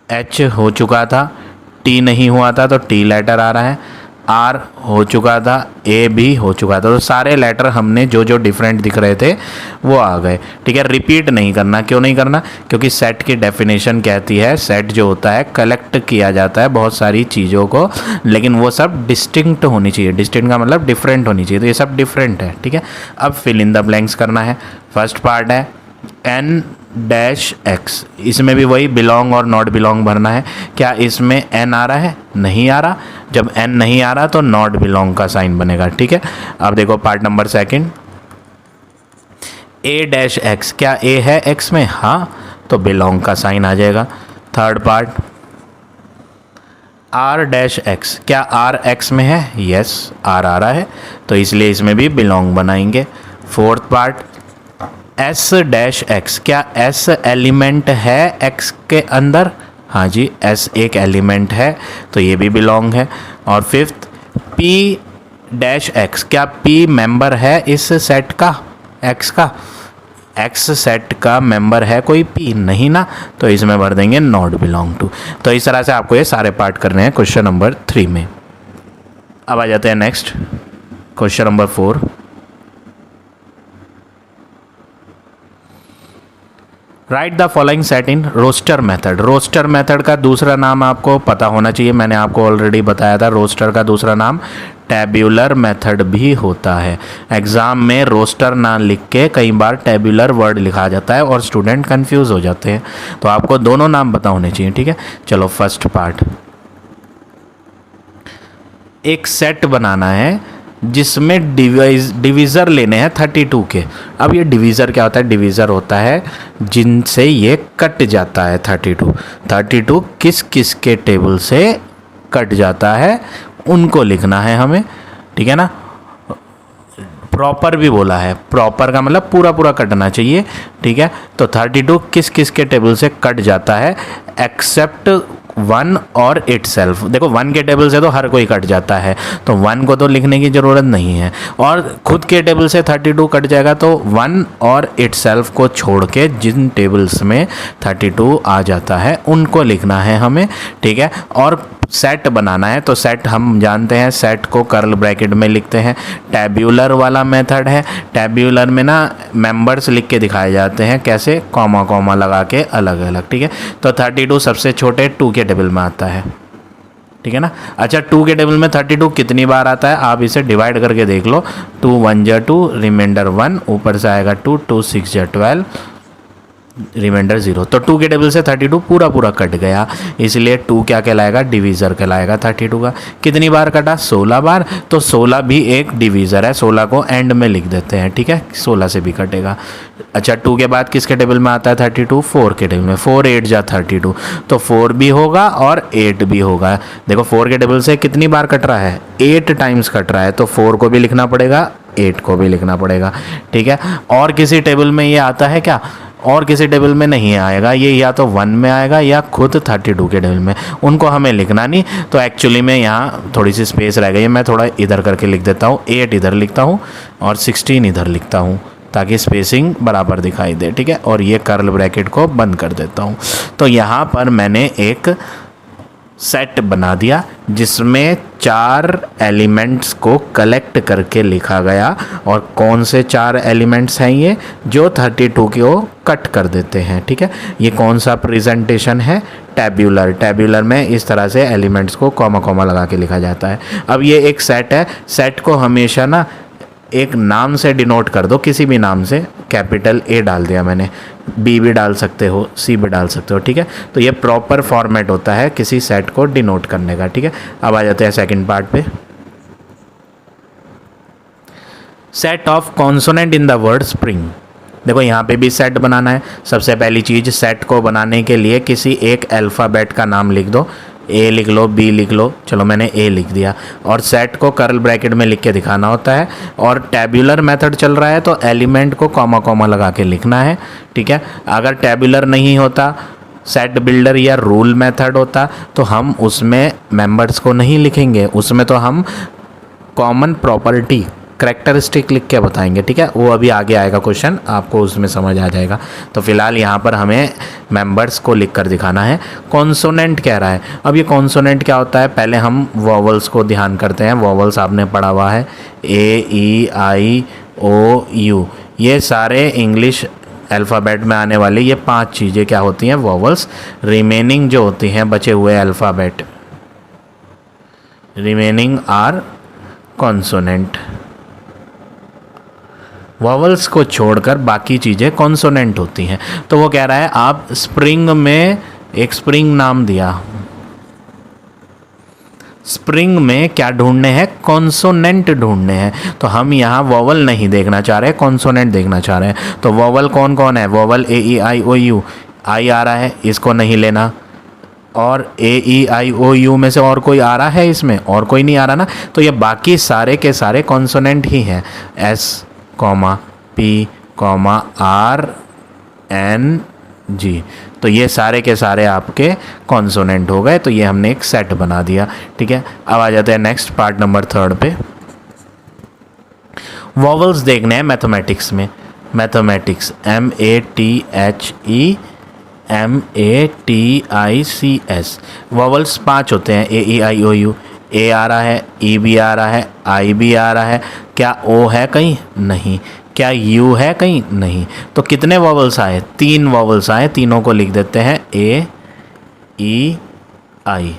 एच हो चुका था, टी नहीं हुआ था तो टी लेटर आ रहा है, आर हो चुका था, ए भी हो चुका था, तो सारे लेटर हमने जो जो डिफरेंट दिख रहे थे वो आ गए। ठीक है, रिपीट नहीं करना, क्यों नहीं करना, क्योंकि सेट की डेफिनेशन कहती है सेट जो होता है कलेक्ट किया जाता है बहुत सारी चीज़ों को, लेकिन वो सब डिस्टिंक्ट होनी चाहिए। डिस्टिंक्ट का मतलब डिफरेंट होनी चाहिए, तो ये सब डिफरेंट है। ठीक है, अब फिल इन द ब्लैंक्स करना है। फर्स्ट पार्ट है एन डैश एक्स, इसमें भी वही बिलोंग और नॉट बिलोंग भरना है। क्या इसमें एन आ रहा है, नहीं आ रहा, जब एन नहीं आ रहा तो नॉट बिलोंग का साइन बनेगा। ठीक है, अब देखो पार्ट नंबर सेकंड, ए डैश एक्स, क्या ए है एक्स में, हाँ, तो बिलोंग का साइन आ जाएगा। Third part, R dash X, क्या आर एक्स में है, यस, आर आ रहा है, तो इसलिए इसमें भी बिलोंग बनाएंगे। Fourth part, S dash X, क्या एस एलिमेंट है एक्स के अंदर, हाँ जी, एस एक एलिमेंट है, तो ये भी बिलोंग है। और फिफ्थ, पी डैश एक्स, क्या पी मेंबर है इस सेट का, एक्स का, एक्स सेट का मेंबर है कोई पी, नहीं ना, तो इसमें भर देंगे नॉट बिलोंग टू। तो इस तरह से आपको ये सारे पार्ट करने हैं क्वेश्चन नंबर 3 में। अब आ जाते हैं next question number 4। Write the following set in roster method. Roster method का दूसरा नाम आपको पता होना चाहिए, मैंने आपको ऑलरेडी बताया था। रोस्टर का दूसरा नाम टेब्यूलर मेथड भी होता है। एग्ज़ाम में रोस्टर ना लिख के कई बार टेब्यूलर वर्ड लिखा जाता है और स्टूडेंट कंफ्यूज हो जाते हैं, तो आपको दोनों नाम पता होने चाहिए। ठीक है, चलो फर्स्ट पार्ट, एक सेट बनाना है जिसमें डिवीज़र लेने हैं 32 के। अब ये डिवीज़र क्या होता है, डिवीज़र होता है जिनसे ये कट जाता है 32 किस किस के टेबल से कट जाता है उनको लिखना है हमें। ठीक है ना, प्रॉपर भी बोला है, प्रॉपर का मतलब पूरा पूरा कटना चाहिए। ठीक है, तो 32 किस किस के टेबल से कट जाता है एक्सेप्ट 1 और इटसेल्फ। देखो 1 के टेबल से तो हर कोई कट जाता है, तो 1 को तो लिखने की ज़रूरत नहीं है, और खुद के टेबल से 32 कट जाएगा, तो 1 और इटसेल्फ को छोड़ के जिन टेबल्स में 32 आ जाता है उनको लिखना है हमें। ठीक है, और सेट बनाना है तो सेट हम जानते हैं, सेट को कर्ल ब्रैकेट में लिखते हैं। टैब्यूलर वाला मेथड है, टैब्यूलर में ना मेंबर्स लिख के दिखाए जाते हैं, कैसे, कॉमा कॉमा लगा के अलग अलग, ठीक है। तो 32 सबसे छोटे 2 के टेबल में आता है, ठीक है ना। अच्छा 2 के टेबल में 32 कितनी बार आता है, आप इसे डिवाइड करके देख लो। 2 1 जा 2, रिमाइंडर 1, ऊपर से आएगा 2, 2 6 जा 12, रिमाइंडर 0। तो 2 के टेबल से 32 पूरा पूरा कट गया, इसलिए 2 क्या कहलाएगा, डिवीज़र कहलाएगा 32 का। कितनी बार कटा, 16 बार, तो 16 भी एक डिवीज़र है, 16 को एंड में लिख देते हैं, ठीक है, 16 से भी कटेगा। अच्छा 2 के बाद किसके टेबल में आता है 32, 4 के टेबल में, 4 8 जा 32, तो 4 भी होगा और 8 भी होगा। देखो 4 के टेबल से कितनी बार कट रहा है, 8 टाइम्स कट रहा है, तो 4 को भी लिखना पड़ेगा, 8 को भी लिखना पड़ेगा, ठीक है। और किसी टेबल में ये आता है क्या, और किसी टेबल में नहीं आएगा, ये या तो 1 में आएगा या खुद 32 के टेबल में, उनको हमें लिखना नहीं। तो एक्चुअली में यहाँ थोड़ी सी स्पेस रह गई है, मैं थोड़ा इधर करके लिख देता हूँ, 8 इधर लिखता हूँ और 16 इधर लिखता हूँ, ताकि स्पेसिंग बराबर दिखाई दे, ठीक है। और ये कर्ल ब्रैकेट को बंद कर देता हूँ। तो यहाँ पर मैंने एक सेट बना दिया जिसमें 4 एलिमेंट्स को कलेक्ट करके लिखा गया। और कौन से 4 एलिमेंट्स हैं ये, जो 32 को कट कर देते हैं, ठीक है। ये कौन सा प्रेजेंटेशन है, टैब्यूलर। टैब्यूलर में इस तरह से एलिमेंट्स को कॉमा कॉमा लगा के लिखा जाता है। अब ये एक सेट है, सेट को हमेशा ना एक नाम से डिनोट कर दो, किसी भी नाम से, कैपिटल A डाल दिया मैंने, B भी डाल सकते हो, C भी डाल सकते हो, ठीक है। तो ये प्रॉपर फॉर्मेट होता है किसी सेट को डिनोट करने का, ठीक है। अब आ जाते हैं सेकंड पार्ट पे। Set of consonant in the word spring. देखो यहाँ पे भी सेट बनाना है। सबसे पहली चीज़, सेट को बनाने के लिए किसी एक अल्फ़ाबेट का नाम लिख दो, A लिख लो, B लिख लो, चलो मैंने A लिख दिया। और सेट को कर्ल ब्रैकेट में लिख के दिखाना होता है। और टैब्यूलर मेथड चल रहा है तो एलिमेंट को कॉमा कॉमा लगा के लिखना है, ठीक है। अगर टैब्यूलर नहीं होता, सेट बिल्डर या रूल मेथड होता, तो हम उसमें मेंबर्स को नहीं लिखेंगे, उसमें तो हम कॉमन प्रॉपर्टी करैक्टरिस्टिक लिख के बताएंगे, ठीक है। वो अभी आगे आएगा क्वेश्चन, आपको उसमें समझ आ जाएगा। तो फिलहाल यहाँ पर हमें मेंबर्स को लिख कर दिखाना है। कॉन्सोनेंट कह रहा है। अब ये कॉन्सोनेंट क्या होता है, पहले हम वॉवल्स को ध्यान करते हैं। वॉवल्स आपने पढ़ा हुआ है, A, E, I, O, U, ये सारे इंग्लिश अल्फ़ाबेट में आने वाले ये 5 चीज़ें क्या होती हैं, वॉवल्स। रिमेनिंग जो होती हैं बचे हुए alphabet, remaining are consonant. Vowels को छोड़कर बाकी चीज़ें कॉन्सोनेंट होती हैं। तो वो कह रहा है आप स्प्रिंग में एक स्प्रिंग नाम दिया, स्प्रिंग में क्या ढूंढने हैं, कॉन्सोनेंट ढूंढने हैं। तो हम यहाँ वॉवल नहीं देखना चाह रहे, कॉन्सोनेंट देखना चाह रहे हैं। तो वॉवल कौन कौन है, vowel A, E, I, O, U, आई आ रहा है, इसको नहीं लेना। और A, E, I, O, U में से और कोई आ रहा है, इसमें और कोई नहीं आ रहा ना। तो ये बाकी सारे के सारे कॉन्सोनेंट ही हैं, S, P, R, N, G। तो ये सारे के सारे आपके कॉन्सोनेंट हो गए। तो ये हमने एक सेट बना दिया, ठीक है। अब आ जाते हैं नेक्स्ट पार्ट नंबर 3 पे। वॉवल्स देखने हैं मैथमेटिक्स में। Mathematics MATHEMATICS। वॉवल्स 5 होते हैं, A, E, I, O, U। A आ रहा है, E भी आ रहा है, I भी आ रहा है, क्या O है कहीं, नहीं। क्या U है कहीं, नहीं। तो कितने वॉवल्स आए, 3 वॉवल्स आए, तीनों को लिख देते हैं A, E, I।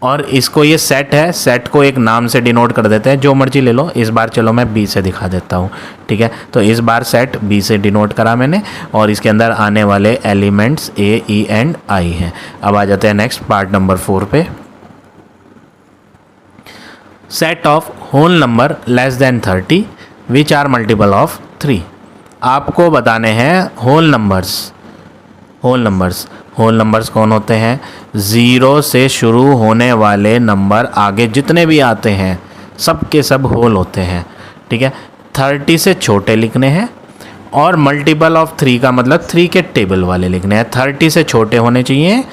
और इसको ये सेट है, सेट को एक नाम से डिनोट कर देते हैं, जो मर्जी ले लो। इस बार चलो मैं B से दिखा देता हूँ, ठीक है। तो इस बार सेट B से डिनोट करा मैंने, और इसके अंदर आने वाले elements A, E and I हैं। अब आ जाते हैं नेक्स्ट पार्ट नंबर 4 पे। Set of whole number less than 30 which are multiple of 3। आपको बताने हैं होल नंबर्स। होल नंबर्स कौन होते हैं, 0 से शुरू होने वाले नंबर आगे जितने भी आते हैं सब के सब होल होते हैं, ठीक है। 30 से छोटे लिखने हैं, और मल्टीपल ऑफ 3 का मतलब 3 के टेबल वाले लिखने हैं। 30 से छोटे होने चाहिए,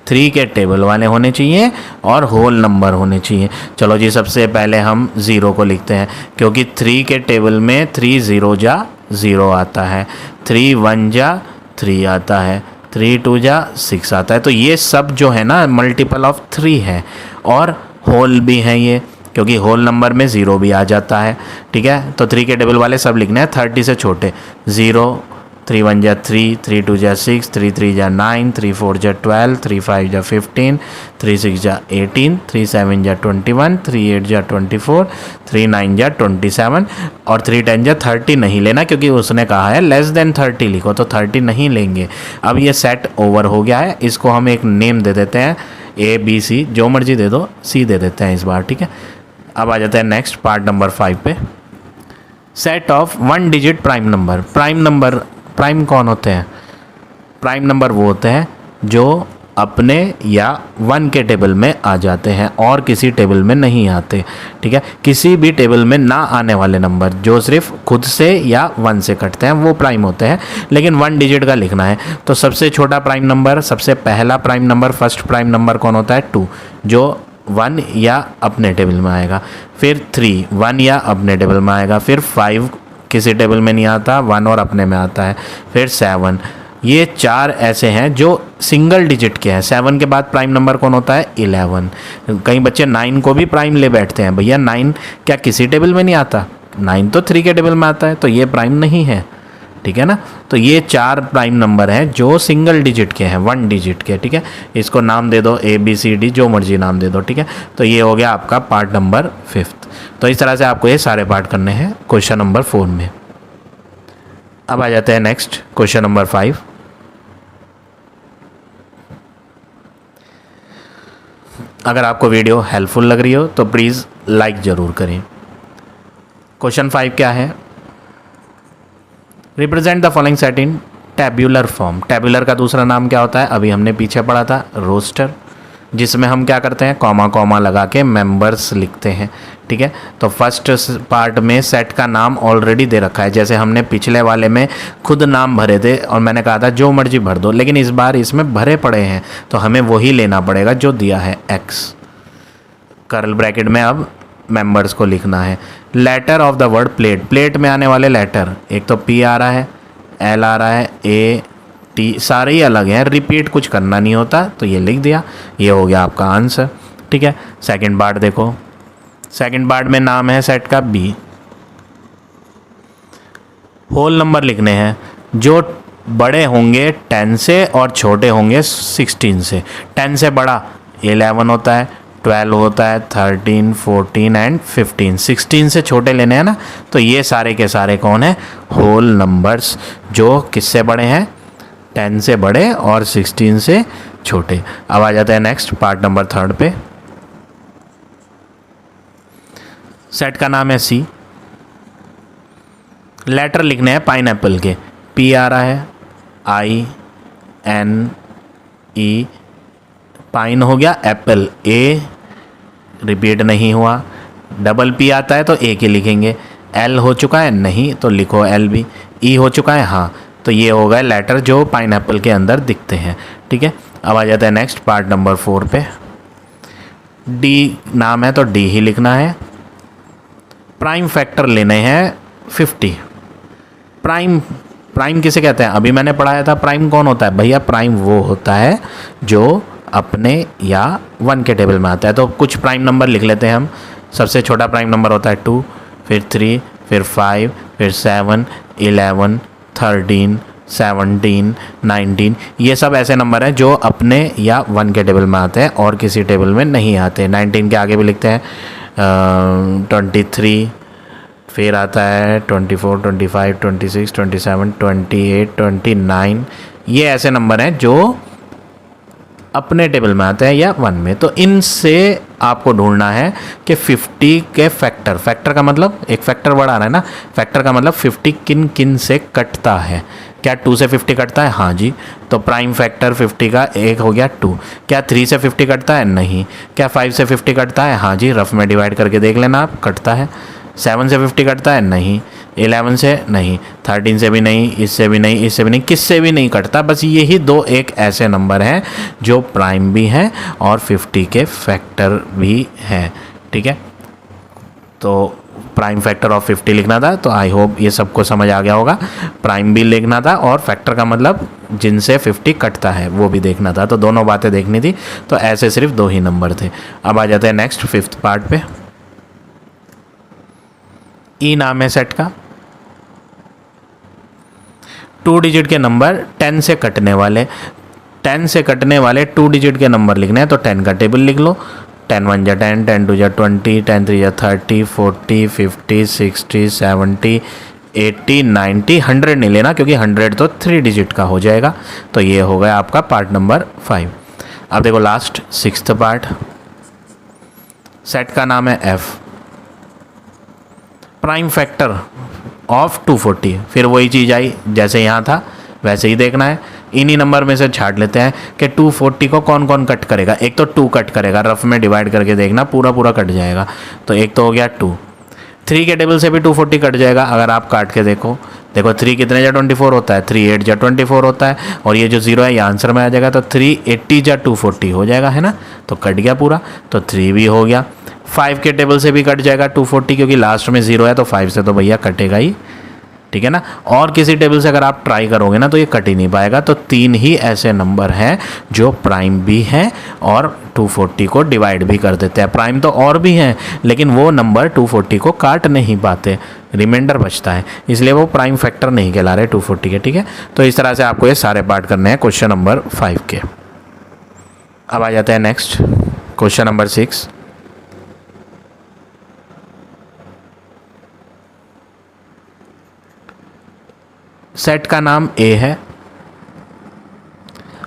3 के टेबल वाले होने चाहिए, और होल नंबर होने चाहिए। चलो जी, सबसे पहले हम 0 को लिखते हैं, क्योंकि 3 के टेबल में 3 0 जा 0 आता है, 3 1 जा 3 आता है, 3 2 जा 6 आता है। तो ये सब जो है ना मल्टीपल ऑफ 3 है, और होल भी हैं ये, क्योंकि होल नंबर में 0 भी आ जाता है। ठीक है, तो 3 के टेबल वाले सब लिखने हैं 30 से छोटे। 0, 3 1 जा 3, 3 2 जा 6, 3 3 जा 9, 3 4 जा 12, 3 5 जा 15, 3 6 जा 18, 3 7 जा 21, 3 8 जा 24, 3 9 जा 27 और 3 10 जा 30 नहीं लेना, क्योंकि उसने कहा है लेस देन 30 लिखो, तो 30 नहीं लेंगे। अब ये सेट ओवर हो गया है, इसको हम एक नेम दे देते हैं ABC, जो मर्जी दे दो, C दे देते हैं इस बार। ठीक है, अब आ जाते हैं नेक्स्ट पार्ट नंबर 5 पे। Set of 1 digit prime number. Prime कौन होते हैं? प्राइम नंबर वो होते हैं जो अपने या 1 के टेबल में आ जाते हैं और किसी टेबल में नहीं आते। ठीक है, किसी भी टेबल में ना आने वाले नंबर जो सिर्फ खुद से या 1 से कटते हैं वो प्राइम होते हैं, लेकिन 1 डिजिट का लिखना है। तो सबसे छोटा प्राइम नंबर, सबसे पहला prime number, first prime number कौन होता है? 2, जो 1 या अपने टेबल में आएगा। फिर 3 1 या अपने टेबल में आएगा। फिर 5 किसी टेबल में नहीं आता, 1 और अपने में आता है। फिर 7, ये 4 ऐसे हैं जो सिंगल डिजिट के हैं। 7 के बाद प्राइम नंबर कौन होता है? 11। कई बच्चे 9 को भी प्राइम ले बैठते हैं। भैया 9 क्या किसी टेबल में नहीं आता? 9 तो 3 के टेबल में आता है, तो ये प्राइम नहीं है। ठीक है ना, तो ये 4 प्राइम नंबर हैं जो सिंगल डिजिट के हैं, 1 डिजिट के। ठीक है, इसको नाम दे दो ABCD, जो मर्जी नाम दे दो। ठीक है, तो ये हो गया आपका पार्ट नंबर 5। तो इस तरह से आपको ये सारे पार्ट करने हैं क्वेश्चन नंबर 4 में। अब आ जाते हैं नेक्स्ट क्वेश्चन नंबर 5। अगर आपको वीडियो हेल्पफुल लग रही हो तो प्लीज़ लाइक ज़रूर करें। क्वेश्चन 5 क्या है? Represent the following set in tabular form. Tabular का दूसरा नाम क्या होता है? अभी हमने पीछे पढ़ा था, रोस्टर, जिसमें हम क्या करते हैं? कॉमा कॉमा लगा के मेंबर्स लिखते हैं। ठीक है, तो फर्स्ट पार्ट में सेट का नाम ऑलरेडी दे रखा है, जैसे हमने पिछले वाले में खुद नाम भरे थे और मैंने कहा था जो मर्जी भर दो, लेकिन इस बार इसमें भरे पड़े हैं तो हमें वही लेना पड़ेगा जो दिया है, X। कर्ल ब्रैकेट में अब मेंबर्स को लिखना है। Letter of the word plate. Plate में आने वाले लेटर, एक तो P आ रहा है, L आ रहा है, A T, सारे ही अलग हैं, रिपीट कुछ करना नहीं होता, तो ये लिख दिया। ये हो गया आपका आंसर। ठीक है, सेकंड पार्ट देखो। सेकंड पार्ट में नाम है सेट का B। होल नंबर लिखने हैं जो बड़े होंगे 10 से और छोटे होंगे 16 से। 10 से बड़ा 11 होता है, 12 होता है, 13 14 एंड 15। 16 से छोटे लेने हैं ना, तो ये सारे के सारे कौन है? होल नंबर्स, जो किससे बड़े हैं? 10 से बड़े और 16 से छोटे। अब आ जाते हैं नेक्स्ट पार्ट नंबर 3 पे। सेट का नाम है C। लेटर लिखने हैं पाइनएप्पल के। P आ रहा है, I N E, पाइन हो गया, एप्पल A रिपीट नहीं हुआ। डबल P आता है तो A के लिखेंगे। L हो चुका है, नहीं तो लिखो L भी। E हो चुका है, हाँ, तो ये हो गए लेटर जो पाइनएप्पल के अंदर दिखते हैं। ठीक है, अब आ जाता है नेक्स्ट पार्ट नंबर 4 पे। D नाम है तो D ही लिखना है। प्राइम फैक्टर लेने हैं 50। प्राइम किसे कहते हैं? अभी मैंने पढ़ाया था प्राइम कौन होता है? भैया प्राइम वो होता है जो अपने या 1 के टेबल में आता है। तो कुछ प्राइम नंबर लिख लेते हैं हम। सबसे छोटा प्राइम नंबर होता है 2, फिर 3, फिर 5, फिर 7, 11, 13, 17, 19। ये सब ऐसे नंबर हैं जो अपने या 1 के टेबल में आते हैं और किसी टेबल में नहीं आते। 19 के आगे भी लिखते हैं 23, फिर आता है 24, 25, 26, 27, 28, 29। ये ऐसे नंबर हैं जो अपने टेबल में आते हैं या 1 में। तो इनसे आपको ढूंढना है कि 50 के फैक्टर का मतलब एक फैक्टर वर्ड आ रहा है ना, फैक्टर का मतलब 50 किन किन से कटता है। क्या 2 से 50 कटता है? हाँ जी, तो प्राइम फैक्टर 50 का एक हो गया 2। क्या 3 से 50 कटता है? नहीं। क्या 5 से 50 कटता है? हाँ जी, रफ में डिवाइड करके देख लेना आप, कटता है। 7 से 50 कटता है? नहीं। 11 से नहीं, 13 से भी नहीं, इससे भी नहीं, इससे भी नहीं, किससे भी नहीं कटता। बस यही 2 एक ऐसे नंबर हैं जो प्राइम भी हैं और 50 के फैक्टर भी हैं। ठीक है, तो प्राइम फैक्टर ऑफ 50 लिखना था। तो आई होप ये सबको समझ आ गया होगा। प्राइम भी लिखना था और फैक्टर का मतलब जिनसे 50 कटता है वो भी देखना था। तो दोनों बातें देखनी थी। तो ऐसे सिर्फ 2 ही नंबर थे। अब आ जाते हैं नेक्स्ट 5th पार्ट पे। ई नाम है सेट का। 2 डिजिट के नंबर 10 से कटने वाले 2 डिजिट के नंबर लिखने हैं। तो 10 का टेबल लिख लो। 10 1 जा 10, 10 2 जा 20, 10 3 जा 30, 40, 50, 60, 70, 80, 90, 100 नहीं लेना क्योंकि 100 तो 3 डिजिट का हो जाएगा। तो ये हो गया आपका पार्ट नंबर 5। अब देखो लास्ट 6th पार्ट। सेट का नाम है F। Prime factor of 240। फिर वही चीज़ आई जैसे यहाँ था वैसे ही देखना है। इन्हीं नंबर में से छाट लेते हैं कि 240 को कौन कौन कट करेगा। एक तो 2 कट करेगा, रफ में डिवाइड करके देखना पूरा कट जाएगा। तो एक तो हो गया 2। 3 के टेबल से भी 240 कट जाएगा अगर आप काट के देखो। 3 कितने जा 24 होता है, 3 8 जा 24 होता है और ये जो 0 है ये आंसर में आ जाएगा। तो 3 80 जा 240 हो जाएगा, है ना। तो कट गया पूरा। तो 3 भी हो गया। 5 के टेबल से भी कट जाएगा 240 क्योंकि लास्ट में 0 है। तो 5 से तो भैया कटेगा ही, ठीक है ना। और किसी टेबल से अगर आप ट्राई करोगे ना तो ये कट ही नहीं पाएगा। तो 3 ही ऐसे नंबर हैं जो प्राइम भी हैं और 240 को डिवाइड भी कर देते हैं। प्राइम तो और भी हैं लेकिन वो नंबर 240 को काट नहीं पाते, रिमाइंडर बचता है, इसलिए वो प्राइम फैक्टर नहीं कहला रहे 240 के, ठीक है। तो इस तरह से आपको ये सारे पार्ट करने हैं क्वेश्चन नंबर 5 के। अब आ जाते हैं नेक्स्ट क्वेश्चन नंबर 6। सेट का नाम A है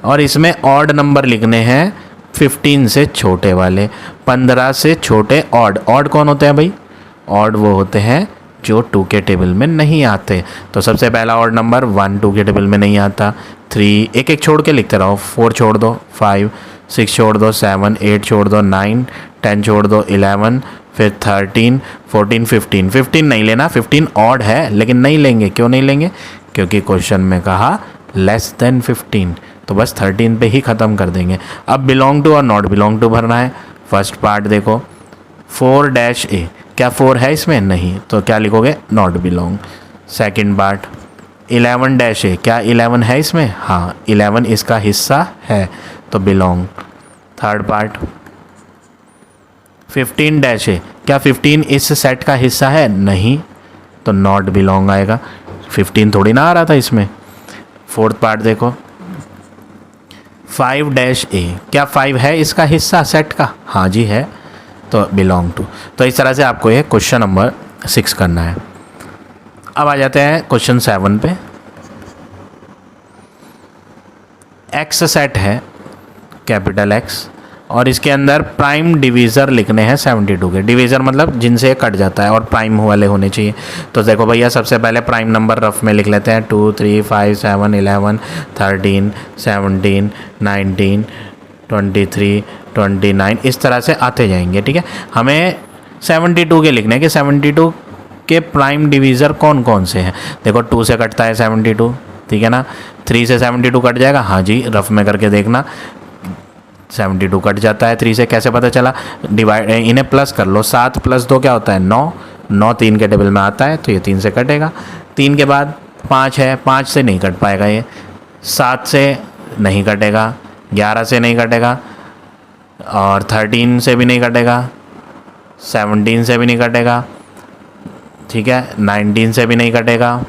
और इसमें ऑड नंबर लिखने हैं 15 से छोटे वाले, 15 से छोटे ऑड। ऑड कौन होते हैं भाई? ऑड वो होते हैं जो 2 के टेबल में नहीं आते। तो सबसे पहला ऑड नंबर 1 2 के टेबल में नहीं आता। 3 एक एक छोड़ के लिखते रहो। 4 छोड़ दो, 5 6 छोड़ दो, 7 8 छोड़ दो, 9 10 छोड़ दो, 11 फिर 13 14 15। 15 नहीं लेना, 15 ऑड है लेकिन नहीं लेंगे। क्यों नहीं लेंगे? क्योंकि क्वेश्चन में कहा लेस देन 15, तो बस 13 पे ही ख़त्म कर देंगे। अब बिलोंग टू और नॉट बिलोंग टू भरना है। फर्स्ट पार्ट देखो 4-A, क्या 4 है इसमें? नहीं, तो क्या लिखोगे? Not belong. Second part 11-A, क्या 11 है इसमें? हाँ, 11 इसका हिस्सा है तो बिलोंग। थर्ड पार्ट 15-A, क्या 15 इस सेट का हिस्सा है? नहीं, तो नॉट बिलोंग आएगा। 15 थोड़ी ना आ रहा था इसमें। फोर्थ पार्ट देखो 5-A, क्या 5 है इसका हिस्सा सेट का? हाँ जी है, तो बिलोंग टू। तो इस तरह से आपको ये क्वेश्चन नंबर 6 करना है। अब आ जाते हैं क्वेश्चन 7 पे। एक्स सेट है, कैपिटल X, और इसके अंदर प्राइम डिवीज़र लिखने हैं 72 के। डिवीज़र मतलब जिनसे कट जाता है और प्राइम वाले होने चाहिए। तो देखो भैया सबसे पहले प्राइम नंबर रफ में लिख लेते हैं 2 3 5 7 11 13 17 19 23 29, इस तरह से आते जाएंगे, ठीक है। हमें 72 के लिखने के 72 के प्राइम डिवीज़र कौन कौन से हैं। देखो 2 से कटता है 72, ठीक है ना। 3 से 72 कट जाएगा, हाँ जी, रफ में करके देखना 72 कट जाता है 3 से। कैसे पता चला? डिवाइड, इन्हें प्लस कर लो। 7 + 2 क्या होता है? 9। 9 3 के टेबल में आता है तो ये 3 से कटेगा। 3 के बाद 5 है, 5 से नहीं कट पाएगा ये। 7 से नहीं कटेगा, 11 से नहीं कटेगा, और 13 से भी नहीं कटेगा, 17 से भी नहीं कटेगा, ठीक है, 19 से भी नहीं कटेगा।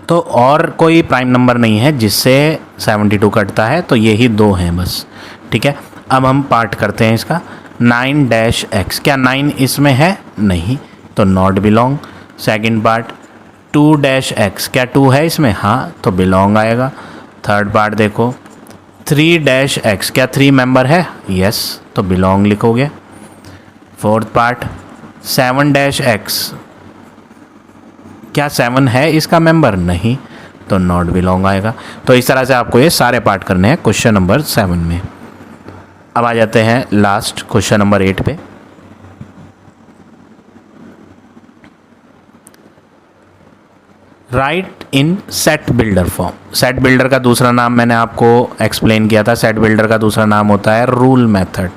तो और कोई प्राइम नंबर नहीं है जिससे 72 कटता है, तो यही 2 हैं बस, ठीक है। अब हम पार्ट करते हैं इसका। 9-X, क्या 9 इसमें है? नहीं, तो not belong. Second part 2-X, क्या 2 है इसमें? हाँ, तो बिलोंग आएगा। थर्ड पार्ट देखो 3-X, क्या 3 मेंबर है? यस, तो बिलोंग लिखोगे। फोर्थ पार्ट 7-X, क्या 7 है इसका मेंबर? नहीं, तो नॉट बिलोंग आएगा। तो इस तरह से आपको ये सारे पार्ट करने हैं क्वेश्चन नंबर 7 में। अब आ जाते हैं लास्ट क्वेश्चन नंबर 8 पे। राइट इन set builder form. Set builder का दूसरा नाम मैंने आपको एक्सप्लेन किया था। सेट बिल्डर का दूसरा नाम होता है रूल मेथड।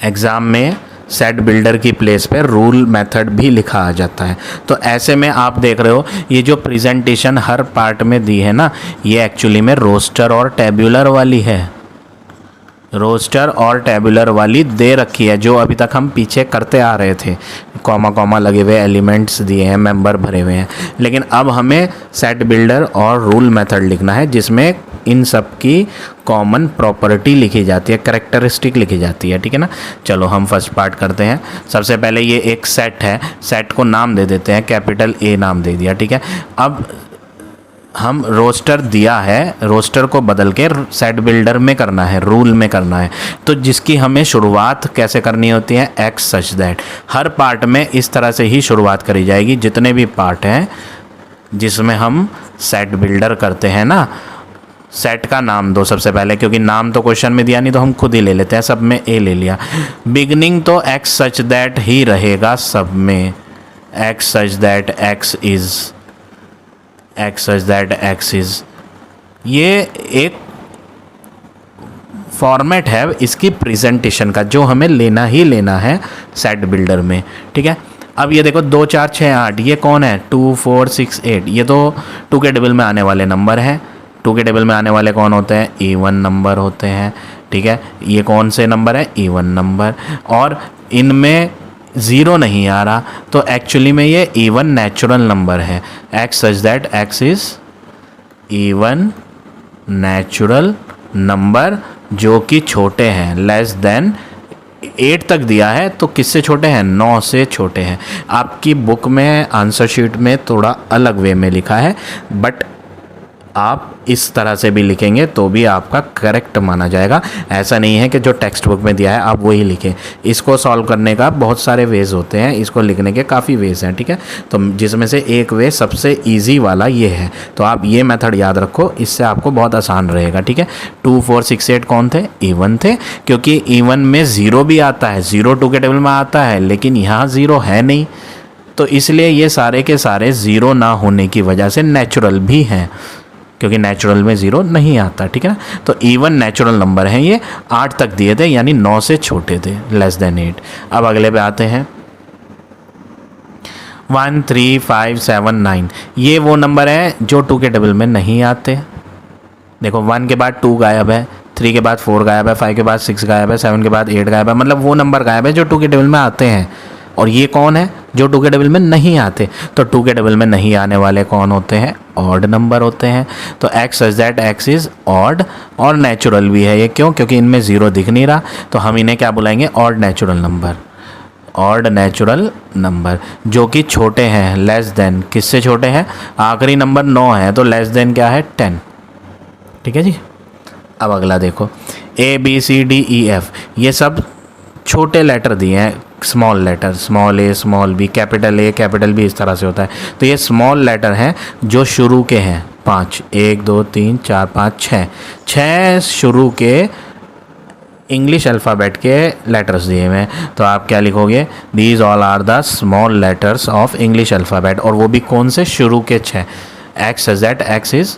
एग्जाम में सेट बिल्डर की प्लेस पे रूल मेथड भी लिखा आ जाता है। तो ऐसे में आप देख रहे हो ये जो प्रेजेंटेशन हर पार्ट में दी है ना, ये एक्चुअली में रोस्टर और टेबुलर वाली है, रोस्टर और टेबुलर वाली दे रखी है, जो अभी तक हम पीछे करते आ रहे थे। कॉमा कॉमा लगे हुए एलिमेंट्स दिए हैं, मेंबर भरे हुए हैं, लेकिन अब हमें सेट बिल्डर और रूल मेथड लिखना है जिसमें इन सब की कॉमन प्रॉपर्टी लिखी जाती है, कैरेक्टरिस्टिक लिखी जाती है। ठीक है ना, चलो हम फर्स्ट पार्ट करते हैं। सबसे पहले ये एक सेट है, सेट को नाम दे देते हैं, कैपिटल ए नाम दे दिया। ठीक है, अब हम रोस्टर दिया है, रोस्टर को बदल के सेट बिल्डर में करना है, रूल में करना है। तो जिसकी हमें शुरुआत कैसे करनी होती है, x such that. Her part में इस तरह से ही शुरुआत करी जाएगी, जितने भी पार्ट हैं जिसमें हम सेट बिल्डर करते हैं ना। सेट का नाम दो सबसे पहले, क्योंकि नाम तो क्वेश्चन में दिया नहीं तो हम खुद ही ले लेते हैं। सब में ए ले लिया। बिगनिंग तो एक्स सच दैट ही रहेगा सब में, x such that x is, x such that x is. ये एक फॉर्मेट है इसकी प्रेजेंटेशन का, जो हमें लेना ही लेना है सेट बिल्डर में। ठीक है, अब ये देखो 2 4 6 8, ये कौन है, 2 4 6 8, ये तो 2 के टेबल में आने वाले नंबर हैं। 2 के टेबल में आने वाले कौन होते हैं, इवन नंबर होते हैं। ठीक है, ये कौन से नंबर है, इवन नंबर, और इनमें ज़ीरो नहीं आ रहा, तो एक्चुअली में ये इवन नेचुरल नंबर है। X such that x is even natural number, जो कि छोटे हैं, लेस देन 8 तक दिया है, तो किससे छोटे हैं, 9 से छोटे हैं। आपकी बुक में आंसर शीट में थोड़ा अलग वे में लिखा है, बट आप इस तरह से भी लिखेंगे तो भी आपका करेक्ट माना जाएगा। ऐसा नहीं है कि जो टेक्स्ट बुक में दिया है आप वही लिखें। इसको सॉल्व करने का बहुत सारे वेज होते हैं, इसको लिखने के काफ़ी वेज हैं। ठीक है, तो जिसमें से एक वे सबसे इजी वाला ये है, तो आप ये मेथड याद रखो, इससे आपको बहुत आसान रहेगा। ठीक है, 2 4 6 8 कौन थे, इवन थे, क्योंकि इवन में ज़ीरो भी आता है, ज़ीरो 2 के टेबल में आता है, लेकिन यहाँ ज़ीरो है नहीं, तो इसलिए ये सारे के सारे ज़ीरो ना होने की वजह से नेचुरल भी हैं, क्योंकि नेचुरल में ज़ीरो नहीं आता। ठीक है ना, तो इवन नेचुरल नंबर हैं ये, 8 तक दिए थे, यानी 9 से छोटे थे, लेस देन 8। अब अगले पे आते हैं, 1 3 5 7 9, ये वो नंबर हैं जो 2 के टेबल में नहीं आते। देखो 1 के बाद 2 गायब है, 3 के बाद 4 गायब है, 5 के बाद 6 गायब है, 7 के बाद 8 गायब है, मतलब वो नंबर गायब है जो 2 के टेबल में आते हैं। और ये कौन है जो 2 के टेबल में नहीं आते, तो 2 के टेबल में नहीं आने वाले कौन होते हैं, ऑड नंबर होते हैं। तो x such that x is odd, और नेचुरल भी है ये, क्यों, क्योंकि इनमें ज़ीरो दिख नहीं रहा, तो हम इन्हें क्या बुलाएंगे, odd natural number. Odd natural number जो कि छोटे हैं, लेस देन, किससे छोटे हैं, आखिरी नंबर 9 है, तो लेस देन क्या है, 10। ठीक है जी, अब अगला देखो, A B C D E F, ये सब छोटे लेटर दिए हैं, small letter, small A small B, capital A capital B, इस तरह से होता है। तो ये स्मॉल लेटर हैं जो शुरू के हैं, 5, 1 2 3 4 5 6 शुरू के इंग्लिश अल्फ़ाबेट के लेटर्स दिए हुए हैं। तो आप क्या लिखोगे, these all are the small letters of English alphabet, और वो भी कौन से, शुरू के 6। X such that x is,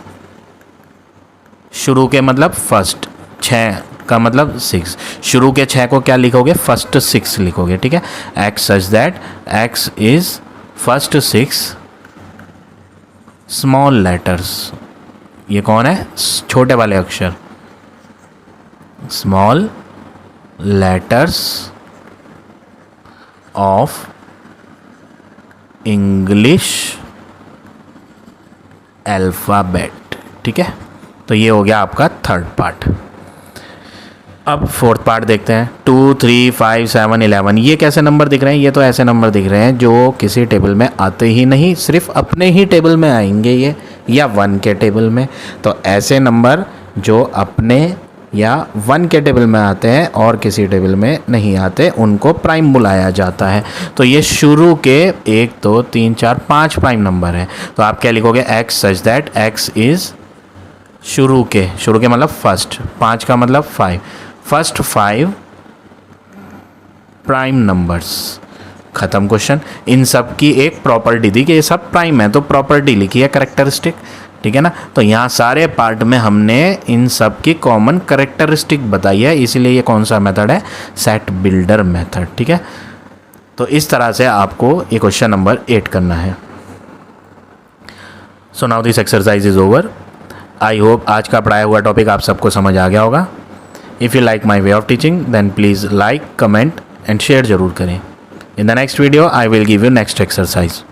शुरू के मतलब फर्स्ट, 6 का मतलब 6, शुरू के 6 को क्या लिखोगे, फर्स्ट 6 लिखोगे। ठीक है, x such that x is first 6 small letters, ये कौन है, छोटे वाले अक्षर, small letters of English alphabet. ठीक है, तो ये हो गया आपका थर्ड पार्ट। अब फोर्थ पार्ट देखते हैं, 2 3 5 7 11, ये कैसे नंबर दिख रहे हैं, ये तो ऐसे नंबर दिख रहे हैं जो किसी टेबल में आते ही नहीं, सिर्फ अपने ही टेबल में आएंगे ये, या 1 के टेबल में। तो ऐसे नंबर जो अपने या 1 के टेबल में आते हैं और किसी टेबल में नहीं आते, उनको प्राइम बुलाया जाता है। तो ये शुरू के 1 2 3 4 5 प्राइम नंबर हैं। तो आप क्या लिखोगे, x such that x is शुरू के मतलब फर्स्ट, 5 का मतलब 5, फर्स्ट 5 प्राइम नंबर्स। ख़त्म क्वेश्चन। इन सब की एक प्रॉपर्टी दी कि ये सब प्राइम है, तो प्रॉपर्टी लिखी है, कैरेक्टरिस्टिक। ठीक है ना। तो यहाँ सारे पार्ट में हमने इन सब की कॉमन करेक्टरिस्टिक बताई है, इसीलिए ये कौन सा मेथड है, सेट बिल्डर मेथड, ठीक है। तो इस तरह से आपको ये क्वेश्चन नंबर 8 करना है। So now this exercise is over. I hope आज का पढ़ाया हुआ टॉपिक आप सबको समझ आ गया होगा। If you like my way of teaching then please like, comment and share ज़रूर करें। In the next video I will give you next exercise.